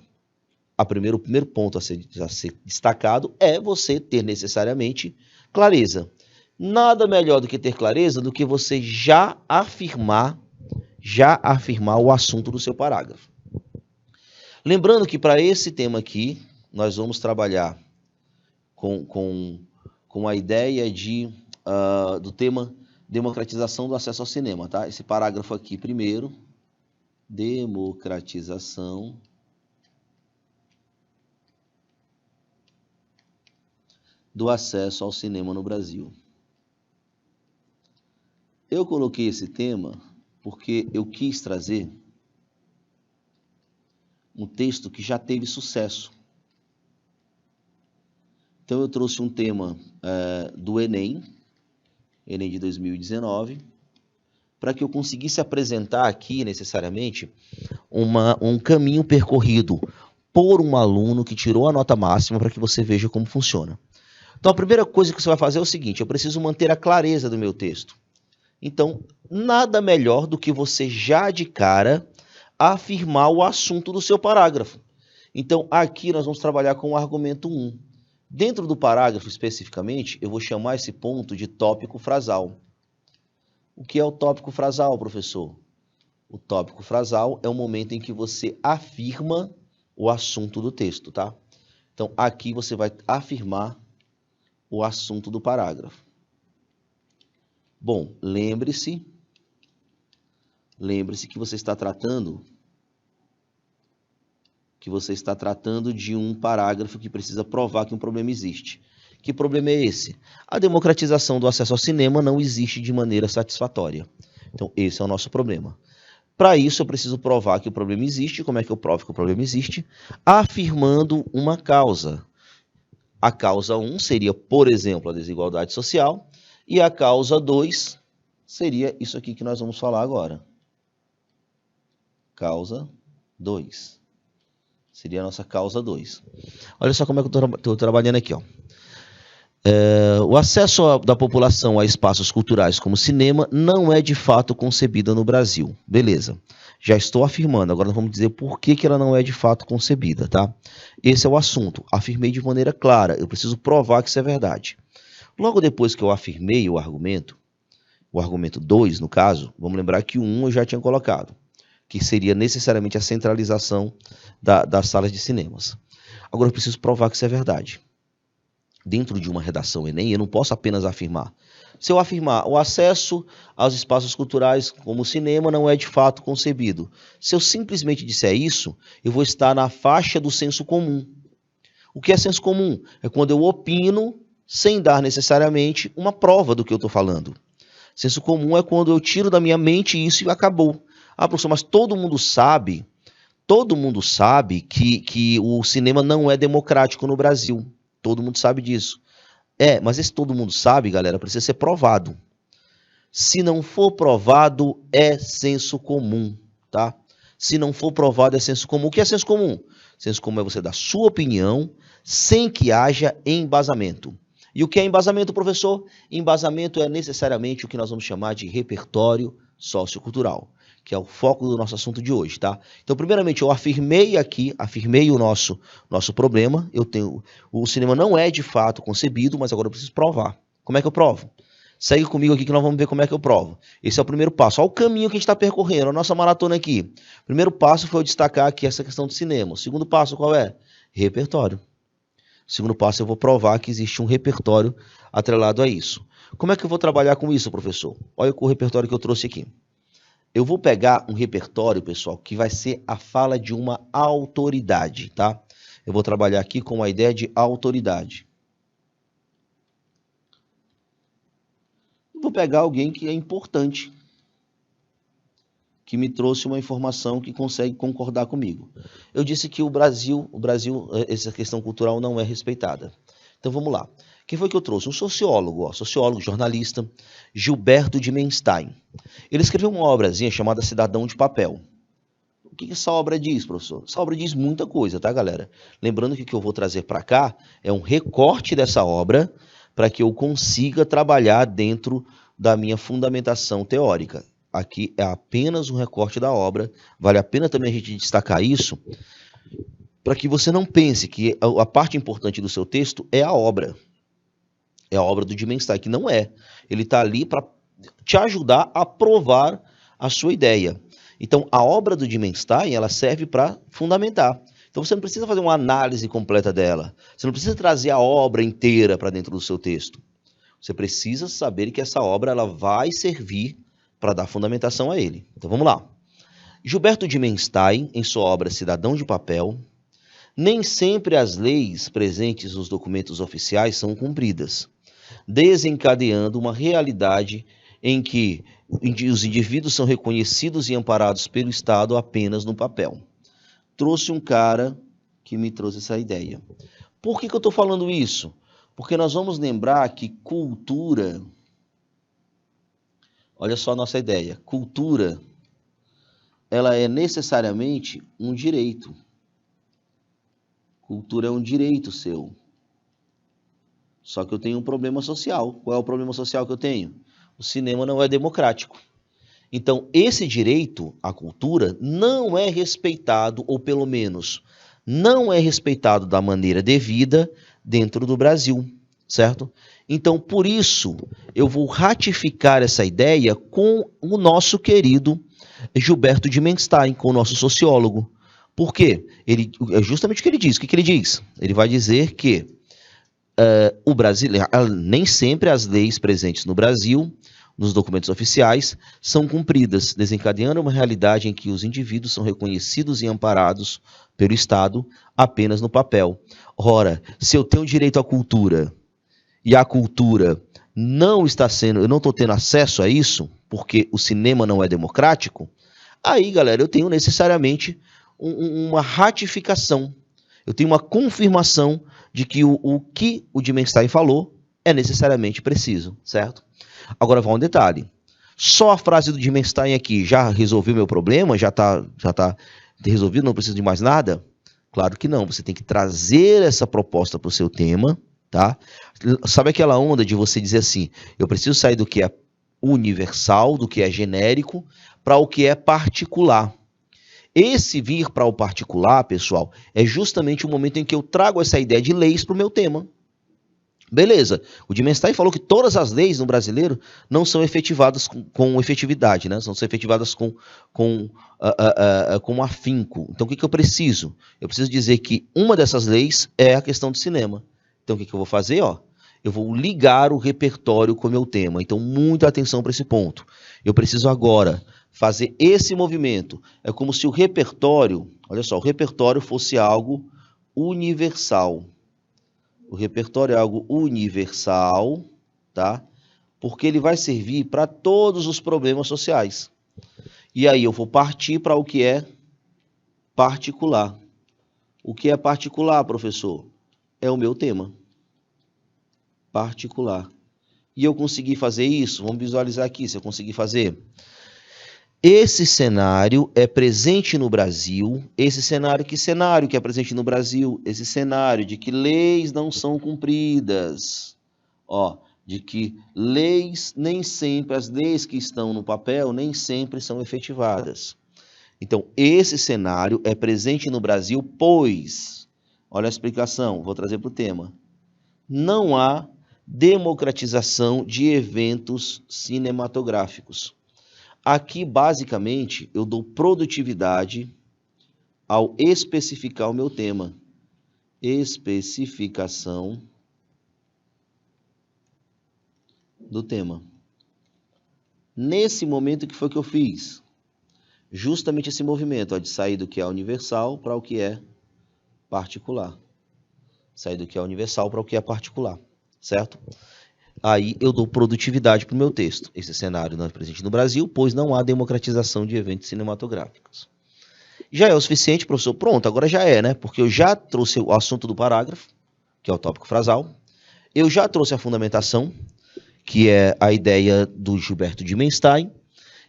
o primeiro ponto a ser destacado é você ter necessariamente clareza. Nada melhor do que ter clareza do que você já afirmar o assunto do seu parágrafo. Lembrando que para esse tema aqui, nós vamos trabalhar com a ideia do tema democratização do acesso ao cinema, tá? Esse parágrafo aqui primeiro, democratização do acesso ao cinema no Brasil. Eu coloquei esse tema porque eu quis trazer um texto que já teve sucesso. Então eu trouxe um tema do Enem de 2019, para que eu conseguisse apresentar aqui, necessariamente, um caminho percorrido por um aluno que tirou a nota máxima, para que você veja como funciona. Então, a primeira coisa que você vai fazer é o seguinte: eu preciso manter a clareza do meu texto. Então, nada melhor do que você já de cara afirmar o assunto do seu parágrafo. Então, aqui nós vamos trabalhar com o argumento 1. Dentro do parágrafo, especificamente, eu vou chamar esse ponto de tópico frasal. O que é o tópico frasal, professor? O tópico frasal é o momento em que você afirma o assunto do texto, tá? Então, aqui você vai afirmar o assunto do parágrafo. Bom, lembre-se que você está tratando de um parágrafo que precisa provar que um problema existe. Que problema é esse? A democratização do acesso ao cinema não existe de maneira satisfatória. Então, esse é o nosso problema. Para isso, eu preciso provar que o problema existe. Como é que eu provo que o problema existe? Afirmando uma causa. A causa 1 seria, por exemplo, a desigualdade social, e a causa 2 seria isso aqui que nós vamos falar agora. Causa 2. Seria a nossa causa 2. Olha só como é que eu estou trabalhando aqui, ó. O acesso da população a espaços culturais como cinema não é de fato concebida no Brasil. Beleza. Já estou afirmando, agora vamos dizer por que ela não é de fato concebida, tá? Esse é o assunto. Afirmei de maneira clara, eu preciso provar que isso é verdade. Logo depois que eu afirmei o argumento 2, no caso, vamos lembrar que o 1 eu já tinha colocado, que seria necessariamente a centralização das salas de cinemas. Agora eu preciso provar que isso é verdade. Dentro de uma redação Enem, eu não posso apenas afirmar. Se eu afirmar o acesso aos espaços culturais como o cinema não é de fato concebido. Se eu simplesmente disser isso, eu vou estar na faixa do senso comum. O que é senso comum? É quando eu opino sem dar necessariamente uma prova do que eu estou falando. Senso comum é quando eu tiro da minha mente isso e acabou. Ah, professor, mas todo mundo sabe que o cinema não é democrático no Brasil. Todo mundo sabe disso. Mas esse todo mundo sabe, galera, precisa ser provado. Se não for provado, é senso comum, tá? Se não for provado, é senso comum. O que é senso comum? Senso comum é você dar sua opinião sem que haja embasamento. E o que é embasamento, professor? Embasamento é necessariamente o que nós vamos chamar de repertório sociocultural, que é o foco do nosso assunto de hoje, tá? Então, primeiramente, eu afirmei o nosso problema. O cinema não é de fato concebido, mas agora eu preciso provar. Como é que eu provo? Segue comigo aqui que nós vamos ver como é que eu provo. Esse é o primeiro passo. Olha o caminho que a gente está percorrendo, a nossa maratona aqui. O primeiro passo foi eu destacar aqui essa questão do cinema. O segundo passo qual é? Repertório. O segundo passo eu vou provar que existe um repertório atrelado a isso. Como é que eu vou trabalhar com isso, professor? Olha o repertório que eu trouxe aqui. Eu vou pegar um repertório, pessoal, que vai ser a fala de uma autoridade, tá? Eu vou trabalhar aqui com a ideia de autoridade. Vou pegar alguém que é importante, que me trouxe uma informação que consegue concordar comigo. Eu disse que o Brasil, essa questão cultural não é respeitada. Então vamos lá. Quem foi que eu trouxe? Um sociólogo, jornalista, Gilberto de Menstein. Ele escreveu uma obrazinha chamada Cidadão de Papel. O que essa obra diz, professor? Essa obra diz muita coisa, tá, galera? Lembrando que o que eu vou trazer para cá é um recorte dessa obra para que eu consiga trabalhar dentro da minha fundamentação teórica. Aqui é apenas um recorte da obra, vale a pena também a gente destacar isso, para que você não pense que a parte importante do seu texto é a obra do Dimenstein, que não é. Ele está ali para te ajudar a provar a sua ideia. Então, a obra do Dimenstein, ela serve para fundamentar. Então, você não precisa fazer uma análise completa dela. Você não precisa trazer a obra inteira para dentro do seu texto. Você precisa saber que essa obra ela vai servir para dar fundamentação a ele. Então, vamos lá. Gilberto Dimenstein, em sua obra Cidadão de Papel, nem sempre as leis presentes nos documentos oficiais são cumpridas, desencadeando uma realidade em que os indivíduos são reconhecidos e amparados pelo Estado apenas no papel. Trouxe um cara que me trouxe essa ideia. Por que eu estou falando isso? Porque nós vamos lembrar que cultura... Olha só a nossa ideia. Cultura, ela é necessariamente um direito. Cultura é um direito seu. Só que eu tenho um problema social. Qual é o problema social que eu tenho? O cinema não é democrático. Então, esse direito à cultura não é respeitado, ou pelo menos não é respeitado da maneira devida dentro do Brasil, certo? Então, por isso, eu vou ratificar essa ideia com o nosso querido Gilberto Dimenstein, com o nosso sociólogo. Por quê? É justamente o que ele diz. O que ele diz? Ele vai dizer que o brasileiro, nem sempre as leis presentes no Brasil, nos documentos oficiais, são cumpridas, desencadeando uma realidade em que os indivíduos são reconhecidos e amparados pelo Estado apenas no papel. Ora, se eu tenho direito à cultura e a cultura não está sendo, eu não estou tendo acesso a isso, porque o cinema não é democrático, aí, galera, eu tenho necessariamente uma ratificação, eu tenho uma confirmação de que o que o Dimenstein falou é necessariamente preciso, certo? Agora, vai um detalhe. Só a frase do Dimenstein aqui já resolveu meu problema? Já tá resolvido? Não preciso de mais nada? Claro que não. Você tem que trazer essa proposta para o seu tema, tá? Sabe aquela onda de você dizer assim, eu preciso sair do que é universal, do que é genérico, para o que é particular. Esse vir para o particular, pessoal, é justamente o momento em que eu trago essa ideia de leis para o meu tema. Beleza, o Dimenstein falou que todas as leis no brasileiro não são efetivadas com efetividade, né? São efetivadas com afinco. Então, o que eu preciso? Eu preciso dizer que uma dessas leis é a questão do cinema. Então, o que eu vou fazer? Eu vou ligar o repertório com o meu tema. Então, muita atenção para esse ponto. Eu preciso agora fazer esse movimento. É como se o repertório, olha só, o repertório fosse algo universal. O repertório é algo universal, tá? Porque ele vai servir para todos os problemas sociais. E aí eu vou partir para o que é particular. O que é particular, professor? É o meu tema. Particular. E eu consegui fazer isso? Vamos visualizar aqui se eu conseguir fazer. Esse cenário é presente no Brasil. Esse cenário, que cenário que é presente no Brasil? Esse cenário de que leis não são cumpridas. De que leis, nem sempre, as leis que estão no papel, nem sempre são efetivadas. Então, esse cenário é presente no Brasil, pois, olha a explicação, vou trazer para o tema. Não há democratização de eventos cinematográficos. Aqui, basicamente, eu dou produtividade ao especificar o meu tema. Especificação do tema. Nesse momento, o que foi que eu fiz? Justamente esse movimento, de sair do que é universal para o que é particular. Sair do que é universal para o que é particular, certo? Aí eu dou produtividade para o meu texto. Esse cenário não é presente no Brasil, pois não há democratização de eventos cinematográficos. Já é o suficiente, professor? Pronto, agora já é, né? Porque eu já trouxe o assunto do parágrafo, que é o tópico frasal. Eu já trouxe a fundamentação, que é a ideia do Gilberto Dimenstein.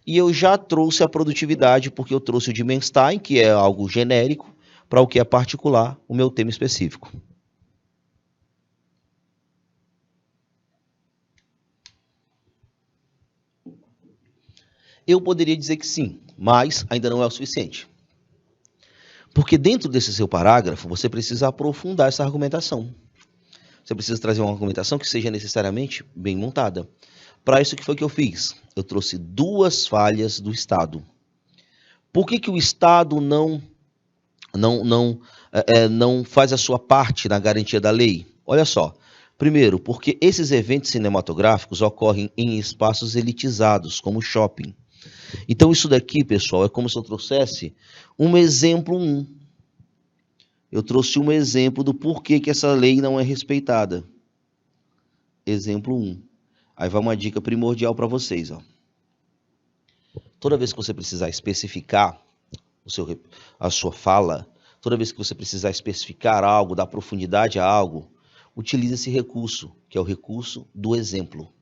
E eu já trouxe a produtividade, porque eu trouxe o Dimenstein, que é algo genérico, para o que é particular, o meu tema específico. Eu poderia dizer que sim, mas ainda não é o suficiente. Porque dentro desse seu parágrafo, você precisa aprofundar essa argumentação. Você precisa trazer uma argumentação que seja necessariamente bem montada. Para isso, o que foi que eu fiz? Eu trouxe 2 falhas do Estado. Por que o Estado não faz a sua parte na garantia da lei? Olha só. Primeiro, porque esses eventos cinematográficos ocorrem em espaços elitizados, como shopping. Então, isso daqui, pessoal, é como se eu trouxesse um exemplo 1. Eu trouxe um exemplo do porquê que essa lei não é respeitada. Exemplo 1. Aí vai uma dica primordial para vocês. Ó. Toda vez que você precisar especificar a sua fala, toda vez que você precisar especificar algo, dar profundidade a algo, utilize esse recurso, que é o recurso do exemplo.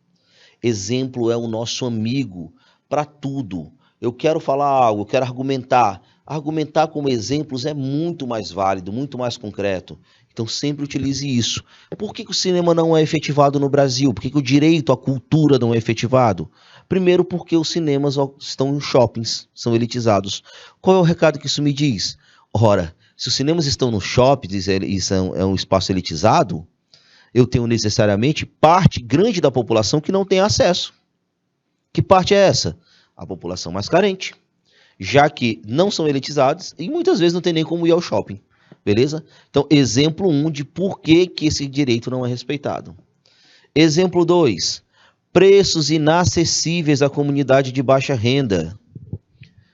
Exemplo é o nosso amigo para tudo. Eu quero falar algo, eu quero argumentar. Argumentar com exemplos é muito mais válido, muito mais concreto. Então sempre utilize isso. Por que o cinema não é efetivado no Brasil? Por que o direito à cultura não é efetivado? Primeiro porque os cinemas estão em shoppings, são elitizados. Qual é o recado que isso me diz? Ora, se os cinemas estão no shopping e é um espaço elitizado, eu tenho necessariamente parte grande da população que não tem acesso. Que parte é essa? A população mais carente, já que não são elitizados e muitas vezes não tem nem como ir ao shopping, beleza? Então, exemplo 1 de por que esse direito não é respeitado. Exemplo 2, preços inacessíveis à comunidade de baixa renda.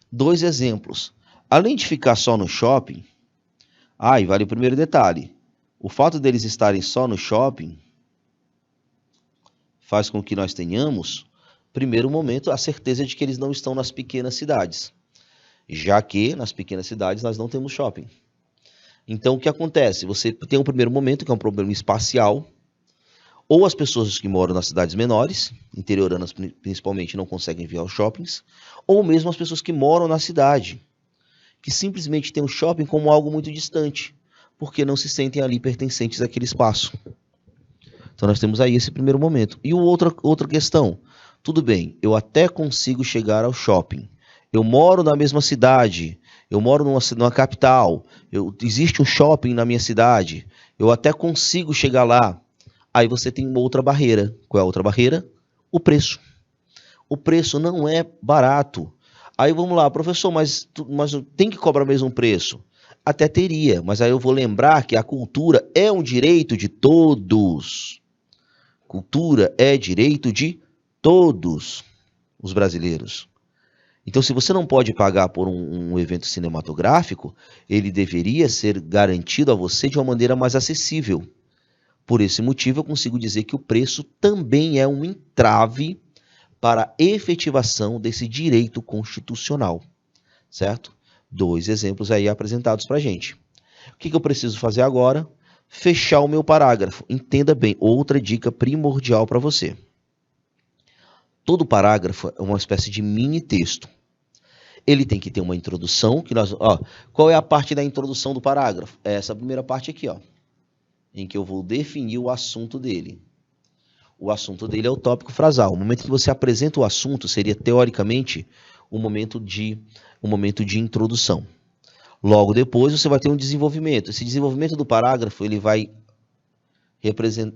2 exemplos. Além de ficar só no shopping, e vale o primeiro detalhe, o fato deles estarem só no shopping faz com que nós tenhamos, primeiro momento, a certeza de que eles não estão nas pequenas cidades, já que nas pequenas cidades nós não temos shopping. Então, o que acontece? Você tem um primeiro momento, que é um problema espacial, ou as pessoas que moram nas cidades menores, interioranas principalmente, não conseguem vir aos shoppings, ou mesmo as pessoas que moram na cidade, que simplesmente têm o shopping como algo muito distante, porque não se sentem ali pertencentes àquele espaço. Então nós temos aí esse primeiro momento. E outra questão, tudo bem, eu até consigo chegar ao shopping, eu moro na mesma cidade, eu moro numa capital, existe um shopping na minha cidade, eu até consigo chegar lá. Aí você tem uma outra barreira. Qual é a outra barreira? O preço. O preço não é barato. Aí vamos lá, professor, mas tem que cobrar o mesmo preço? Até teria, mas aí eu vou lembrar que a cultura é um direito de todos. Cultura é direito de todos os brasileiros. Então, se você não pode pagar por um evento cinematográfico, ele deveria ser garantido a você de uma maneira mais acessível. Por esse motivo, eu consigo dizer que o preço também é um entrave para a efetivação desse direito constitucional, certo? 2 exemplos aí apresentados para a gente. O que eu preciso fazer agora? Fechar o meu parágrafo. Entenda bem, outra dica primordial para você. Todo parágrafo é uma espécie de mini texto. Ele tem que ter uma introdução, qual é a parte da introdução do parágrafo? É essa primeira parte aqui, em que eu vou definir o assunto dele. O assunto dele é o tópico frasal. O momento que você apresenta o assunto seria, teoricamente, um momento de introdução. Logo depois, você vai ter um desenvolvimento. Esse desenvolvimento do parágrafo ele vai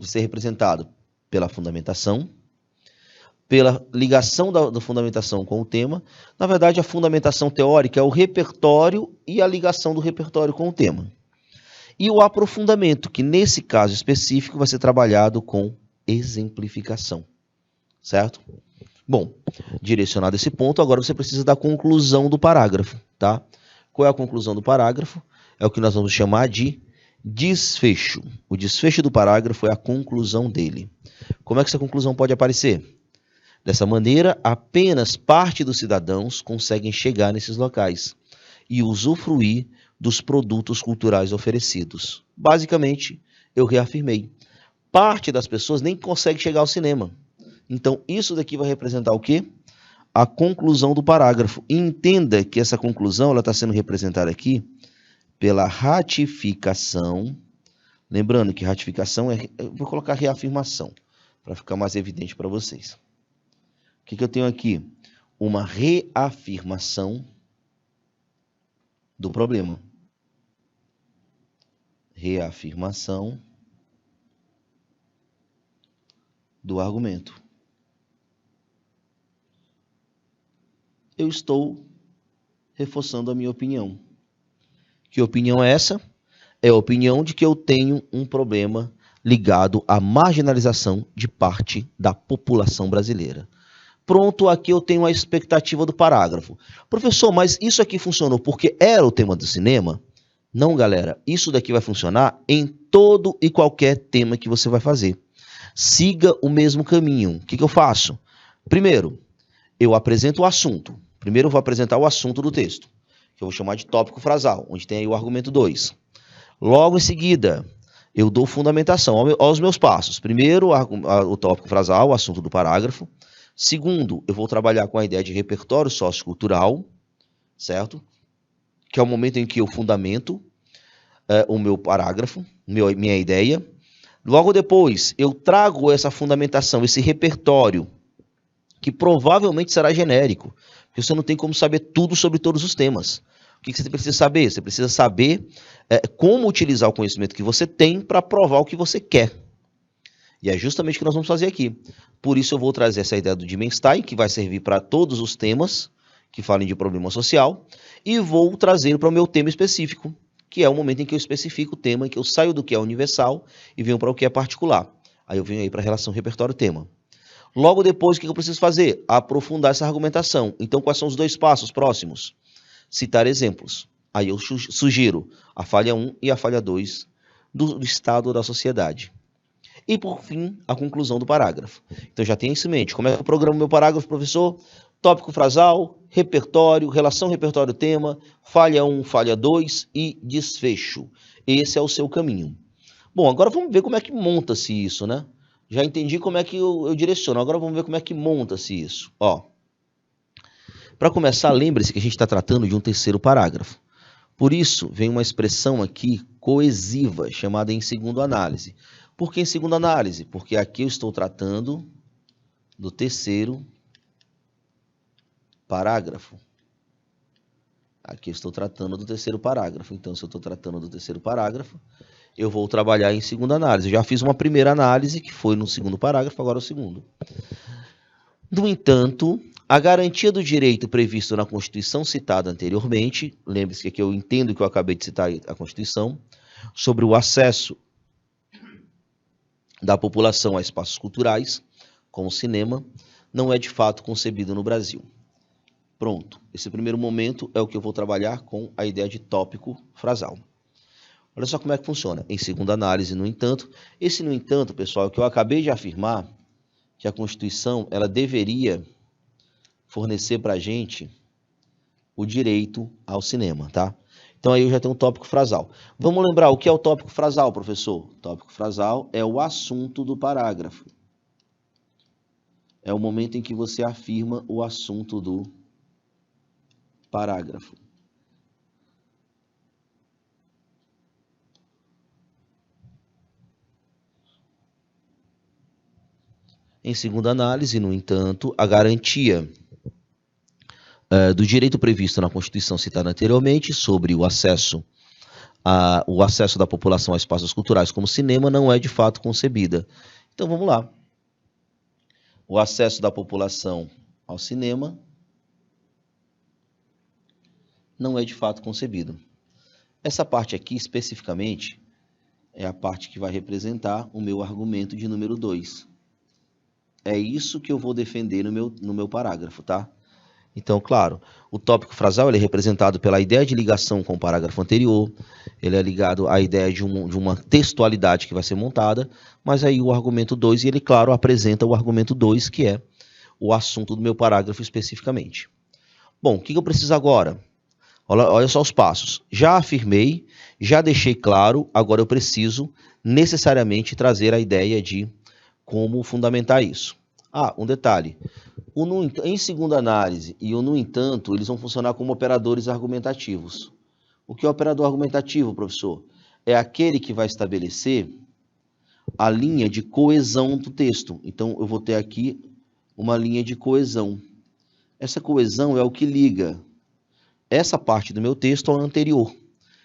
ser representado pela fundamentação, pela ligação da fundamentação com o tema. Na verdade, a fundamentação teórica é o repertório e a ligação do repertório com o tema. E o aprofundamento, que nesse caso específico vai ser trabalhado com exemplificação, certo? Bom, direcionado esse ponto, agora você precisa da conclusão do parágrafo, tá? Qual é a conclusão do parágrafo? É o que nós vamos chamar de desfecho. O desfecho do parágrafo é a conclusão dele. Como é que essa conclusão pode aparecer? Dessa maneira, apenas parte dos cidadãos conseguem chegar nesses locais e usufruir dos produtos culturais oferecidos. Basicamente, eu reafirmei. Parte das pessoas nem consegue chegar ao cinema. Então, isso daqui vai representar o quê? A conclusão do parágrafo. E entenda que essa conclusão está sendo representada aqui pela ratificação. Lembrando que ratificação eu vou colocar reafirmação, para ficar mais evidente para vocês. O que eu tenho aqui? uma reafirmação do problema. Reafirmação do argumento. Eu estou reforçando a minha opinião. Que opinião é essa? É a opinião de que eu tenho um problema ligado à marginalização de parte da população brasileira. Pronto, aqui eu tenho a expectativa do parágrafo. Professor, mas isso aqui funcionou porque era o tema do cinema? Não, galera, isso daqui vai funcionar em todo e qualquer tema que você vai fazer. Siga o mesmo caminho. O que eu faço? Primeiro, eu apresento o assunto. Primeiro eu vou apresentar o assunto do texto, que eu vou chamar de tópico frasal, onde tem aí o argumento 2. Logo em seguida, eu dou fundamentação aos meus passos. Primeiro, o tópico frasal, o assunto do parágrafo. Segundo, eu vou trabalhar com a ideia de repertório sociocultural, certo? Que é o momento em que eu fundamento o meu parágrafo, minha ideia. Logo depois, eu trago essa fundamentação, esse repertório, que provavelmente será genérico, porque você não tem como saber tudo sobre todos os temas. O que você precisa saber? Você precisa saber como utilizar o conhecimento que você tem para provar o que você quer. E é justamente o que nós vamos fazer aqui. Por isso eu vou trazer essa ideia do Dimenstein, que vai servir para todos os temas que falem de problema social, e vou trazer para o meu tema específico, que é o momento em que eu especifico o tema, em que eu saio do que é universal e venho para o que é particular. Aí eu venho aí para a relação repertório-tema. Logo depois, o que eu preciso fazer? Aprofundar essa argumentação. Então, quais são os 2 passos próximos? Citar exemplos. Aí eu sugiro a falha 1 e a falha 2 do estado da sociedade. E, por fim, a conclusão do parágrafo. Então, já tenha isso em mente. Como é que eu programo meu parágrafo, professor? Tópico frasal, repertório, relação repertório-tema, falha 1, falha 2 e desfecho. Esse é o seu caminho. Bom, agora vamos ver como é que monta-se isso, né? Já entendi como é que eu direciono. Agora vamos ver como é que monta-se isso. Para começar, lembre-se que a gente está tratando de um terceiro parágrafo. Por isso, vem uma expressão aqui coesiva, chamada em segunda análise. Por que em segunda análise? Porque aqui eu estou tratando do terceiro parágrafo. Aqui eu estou tratando do terceiro parágrafo. Então, se eu estou tratando do terceiro parágrafo, eu vou trabalhar em segunda análise. Eu já fiz uma primeira análise, que foi no segundo parágrafo, agora o segundo. No entanto, a garantia do direito previsto na Constituição citada anteriormente, lembre-se que aqui eu entendo que eu acabei de citar a Constituição, sobre o acesso da população a espaços culturais, como o cinema, não é de fato concebido no Brasil. Pronto, esse primeiro momento é o que eu vou trabalhar com a ideia de tópico frasal. Olha só como é que funciona. Em segunda análise, no entanto, no entanto, pessoal, é o que eu acabei de afirmar, que a Constituição ela deveria fornecer para a gente o direito ao cinema, tá? Então aí eu já tenho um tópico frasal. Vamos lembrar o que é o tópico frasal, professor? O tópico frasal é o assunto do parágrafo. É o momento em que você afirma o assunto do parágrafo. Em segunda análise, no entanto, a garantia do direito previsto na Constituição citada anteriormente sobre o acesso da população a espaços culturais como cinema não é de fato concebida. Então vamos lá. O acesso da população ao cinema não é de fato concebido. Essa parte aqui, especificamente, é a parte que vai representar o meu argumento de número 2. É isso que eu vou defender no meu parágrafo, tá? Então, claro, o tópico frasal ele é representado pela ideia de ligação com o parágrafo anterior, ele é ligado à ideia de uma textualidade que vai ser montada, mas aí o argumento 2, ele, claro, apresenta o argumento 2, que é o assunto do meu parágrafo especificamente. Bom, o que eu preciso agora? Olha só os passos. Já afirmei, já deixei claro, agora eu preciso necessariamente trazer a ideia de como fundamentar isso. Um detalhe. Em segunda análise e o no entanto, eles vão funcionar como operadores argumentativos. O que é o operador argumentativo, professor? É aquele que vai estabelecer a linha de coesão do texto. Então, eu vou ter aqui uma linha de coesão. Essa coesão é o que liga essa parte do meu texto ao anterior,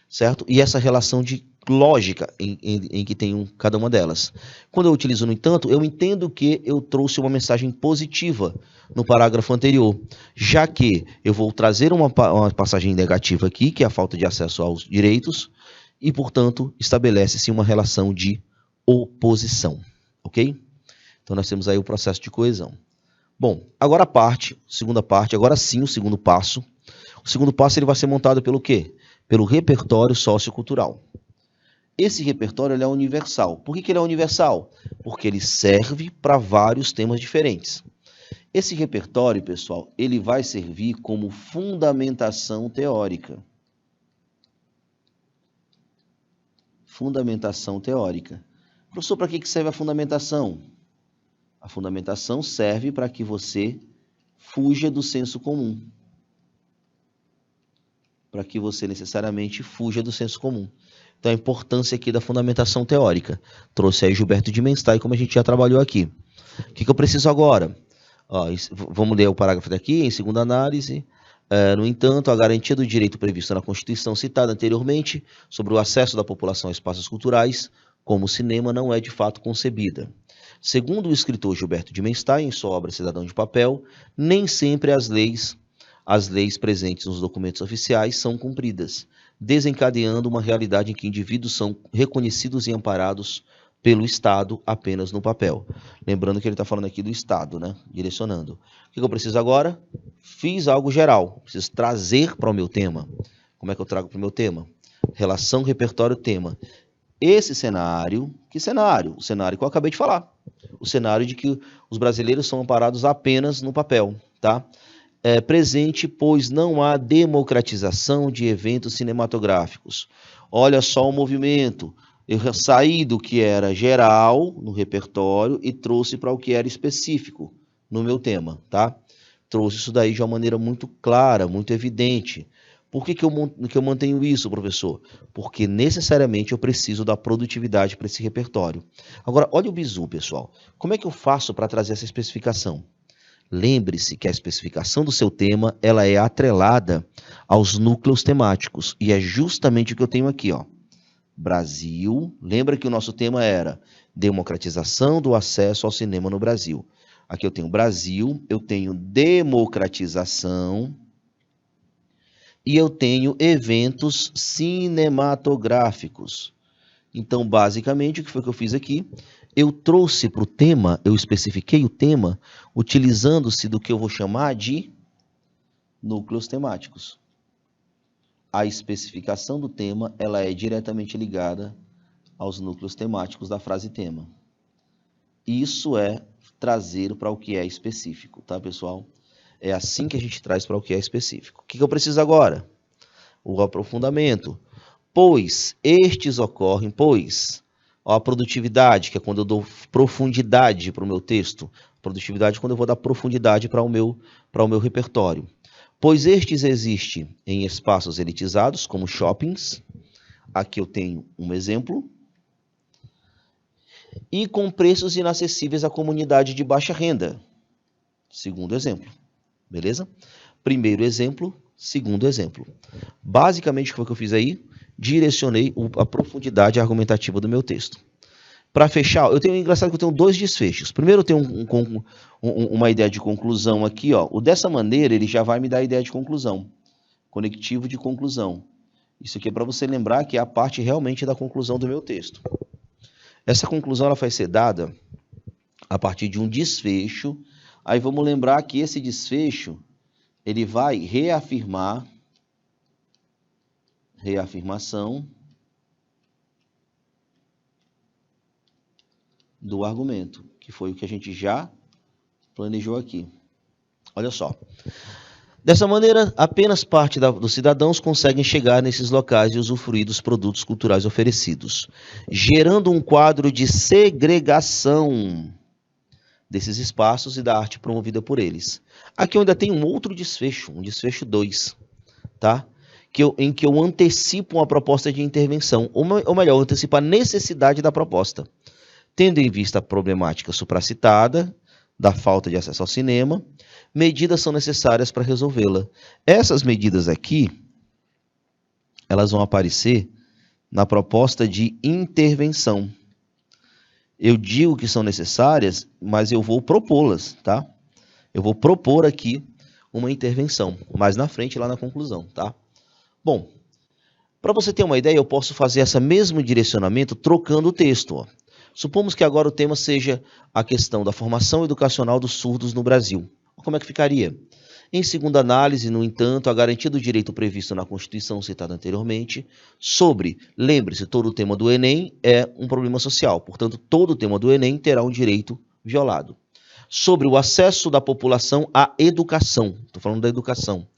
certo? E essa relação de lógica em que tem cada uma delas. Quando eu utilizo, no entanto, eu entendo que eu trouxe uma mensagem positiva no parágrafo anterior, já que eu vou trazer uma passagem negativa aqui, que é a falta de acesso aos direitos, e, portanto, estabelece-se uma relação de oposição, ok? Então, nós temos aí o processo de coesão. Bom, agora segunda parte, agora sim o segundo passo. O segundo passo ele vai ser montado pelo quê? Pelo repertório sociocultural. Esse repertório ele é universal. Por que ele é universal? Porque ele serve para vários temas diferentes. Esse repertório, pessoal, ele vai servir como fundamentação teórica. Fundamentação teórica. Professor, para que serve a fundamentação? A fundamentação serve para que você fuja do senso comum. Para que você necessariamente fuja do senso comum. Então, a importância aqui da fundamentação teórica. Trouxe aí Gilberto de Menstein, como a gente já trabalhou aqui. O que eu preciso agora? Vamos ler o parágrafo daqui, em segunda análise. No entanto, a garantia do direito previsto na Constituição citada anteriormente sobre o acesso da população a espaços culturais, como o cinema, não é de fato concebida. Segundo o escritor Gilberto de Menstein, em sua obra Cidadão de Papel, nem sempre as leis presentes nos documentos oficiais são cumpridas, desencadeando uma realidade em que indivíduos são reconhecidos e amparados pelo Estado apenas no papel. Lembrando que ele está falando aqui do Estado, né? Direcionando. O que eu preciso agora? Fiz algo geral. Preciso trazer para o meu tema. Como é que eu trago para o meu tema? Relação, repertório, tema. Esse cenário, que cenário? O cenário que eu acabei de falar. O cenário de que os brasileiros são amparados apenas no papel, tá? Presente, pois não há democratização de eventos cinematográficos. Olha só o movimento. Eu saí do que era geral no repertório e trouxe para o que era específico no meu tema, tá? Trouxe isso daí de uma maneira muito clara, muito evidente. Por que eu mantenho isso, professor? Porque necessariamente eu preciso da produtividade para esse repertório. Agora, olha o bizu, pessoal. Como é que eu faço para trazer essa especificação? Lembre-se que a especificação do seu tema ela é atrelada aos núcleos temáticos. E é justamente o que eu tenho aqui, ó. Brasil. Lembra que o nosso tema era democratização do acesso ao cinema no Brasil. Aqui eu tenho Brasil, eu tenho democratização e eu tenho eventos cinematográficos. Então, basicamente, o que foi que eu fiz aqui? Eu trouxe para o tema, eu especifiquei o tema, utilizando-se do que eu vou chamar de núcleos temáticos. A especificação do tema, ela é diretamente ligada aos núcleos temáticos da frase tema. Isso é trazer para o que é específico, tá, pessoal? É assim que a gente traz para o que é específico. O que eu preciso agora? O aprofundamento. Pois estes ocorrem, a produtividade, que é quando eu dou profundidade para o meu texto. Produtividade é quando eu vou dar profundidade para o meu repertório. Pois estes existem em espaços elitizados, como shoppings. Aqui eu tenho um exemplo. E com preços inacessíveis à comunidade de baixa renda. Segundo exemplo. Beleza? Primeiro exemplo, segundo exemplo. Basicamente, o que foi que eu fiz aí? Direcionei a profundidade argumentativa do meu texto. Para fechar, engraçado que eu tenho dois desfechos. Primeiro eu tenho uma ideia de conclusão aqui, ó. Dessa maneira ele já vai me dar a ideia de conclusão. Conectivo de conclusão. Isso aqui é para você lembrar que é a parte realmente da conclusão do meu texto. Essa conclusão ela vai ser dada a partir de um desfecho. Aí vamos lembrar que esse desfecho ele vai reafirmação do argumento, que foi o que a gente já planejou aqui. Olha só. Dessa maneira, apenas parte dos cidadãos conseguem chegar nesses locais e usufruir dos produtos culturais oferecidos, gerando um quadro de segregação desses espaços e da arte promovida por eles. Aqui eu ainda tem um outro desfecho, um desfecho 2, tá? Em que eu antecipo uma proposta de intervenção, ou melhor, eu antecipo a necessidade da proposta. Tendo em vista a problemática supracitada, da falta de acesso ao cinema, medidas são necessárias para resolvê-la. Essas medidas aqui, elas vão aparecer na proposta de intervenção. Eu digo que são necessárias, mas eu vou propô-las, tá? Eu vou propor aqui uma intervenção, mais na frente, lá na conclusão, tá? Bom, para você ter uma ideia, eu posso fazer esse mesmo direcionamento trocando o texto, ó. Supomos que agora o tema seja a questão da formação educacional dos surdos no Brasil. Como é que ficaria? Em segunda análise, no entanto, a garantia do direito previsto na Constituição citada anteriormente sobre, lembre-se, todo o tema do Enem é um problema social, portanto, todo o tema do Enem terá um direito violado. Sobre o acesso da população à educação, estou falando da educação,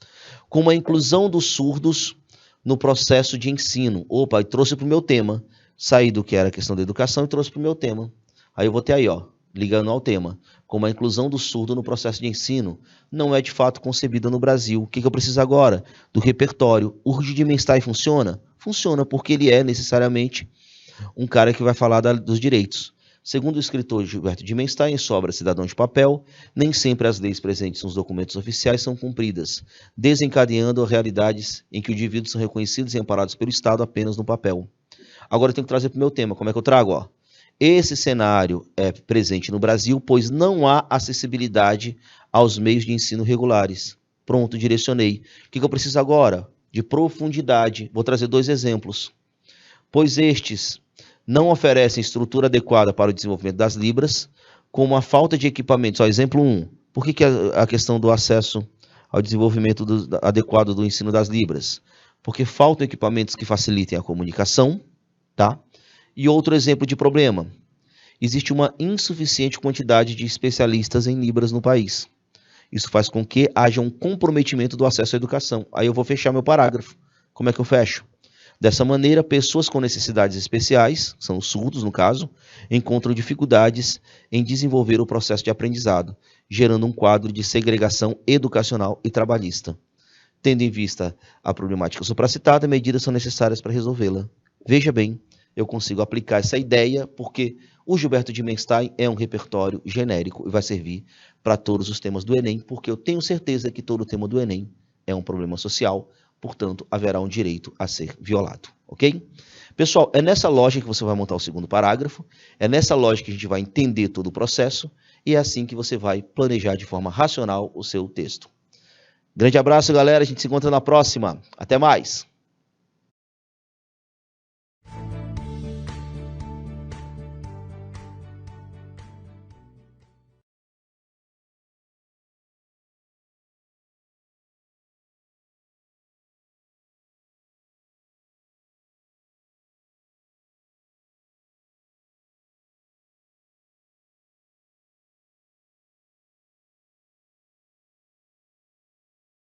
com a inclusão dos surdos no processo de ensino. Opa, eu trouxe para o meu tema, saí do que era a questão da educação e trouxe para o meu tema. Aí eu vou ter aí, ó, ligando ao tema, como a inclusão do surdo no processo de ensino não é de fato concebida no Brasil. O que eu preciso agora? Do repertório. O Rudi de Menstein funciona? Funciona, porque ele é necessariamente um cara que vai falar dos direitos. Segundo o escritor Gilberto de Menstein, em sua obra Cidadão de Papel, nem sempre as leis presentes nos documentos oficiais são cumpridas, desencadeando realidades em que os indivíduos são reconhecidos e amparados pelo Estado apenas no papel. Agora eu tenho que trazer para o meu tema. Como é que eu trago? Ó? Esse cenário é presente no Brasil, pois não há acessibilidade aos meios de ensino regulares. Pronto, direcionei. O que eu preciso agora? De profundidade. Vou trazer 2 exemplos. Pois estes não oferecem estrutura adequada para o desenvolvimento das Libras, como a falta de equipamentos. Ó, exemplo 1. Por que a questão do acesso ao desenvolvimento adequado do ensino das Libras? Porque faltam equipamentos que facilitem a comunicação, tá? E outro exemplo de problema. Existe uma insuficiente quantidade de especialistas em Libras no país. Isso faz com que haja um comprometimento do acesso à educação. Aí eu vou fechar meu parágrafo. Como é que eu fecho? Dessa maneira, pessoas com necessidades especiais, são os surdos no caso, encontram dificuldades em desenvolver o processo de aprendizado, gerando um quadro de segregação educacional e trabalhista. Tendo em vista a problemática supracitada, medidas são necessárias para resolvê-la. Veja bem, eu consigo aplicar essa ideia porque o Gilberto de Menstein é um repertório genérico e vai servir para todos os temas do Enem, porque eu tenho certeza que todo o tema do Enem é um problema social, portanto, haverá um direito a ser violado, ok? Pessoal, é nessa lógica que você vai montar o segundo parágrafo, é nessa lógica que a gente vai entender todo o processo e é assim que você vai planejar de forma racional o seu texto. Grande abraço, galera, a gente se encontra na próxima. Até mais!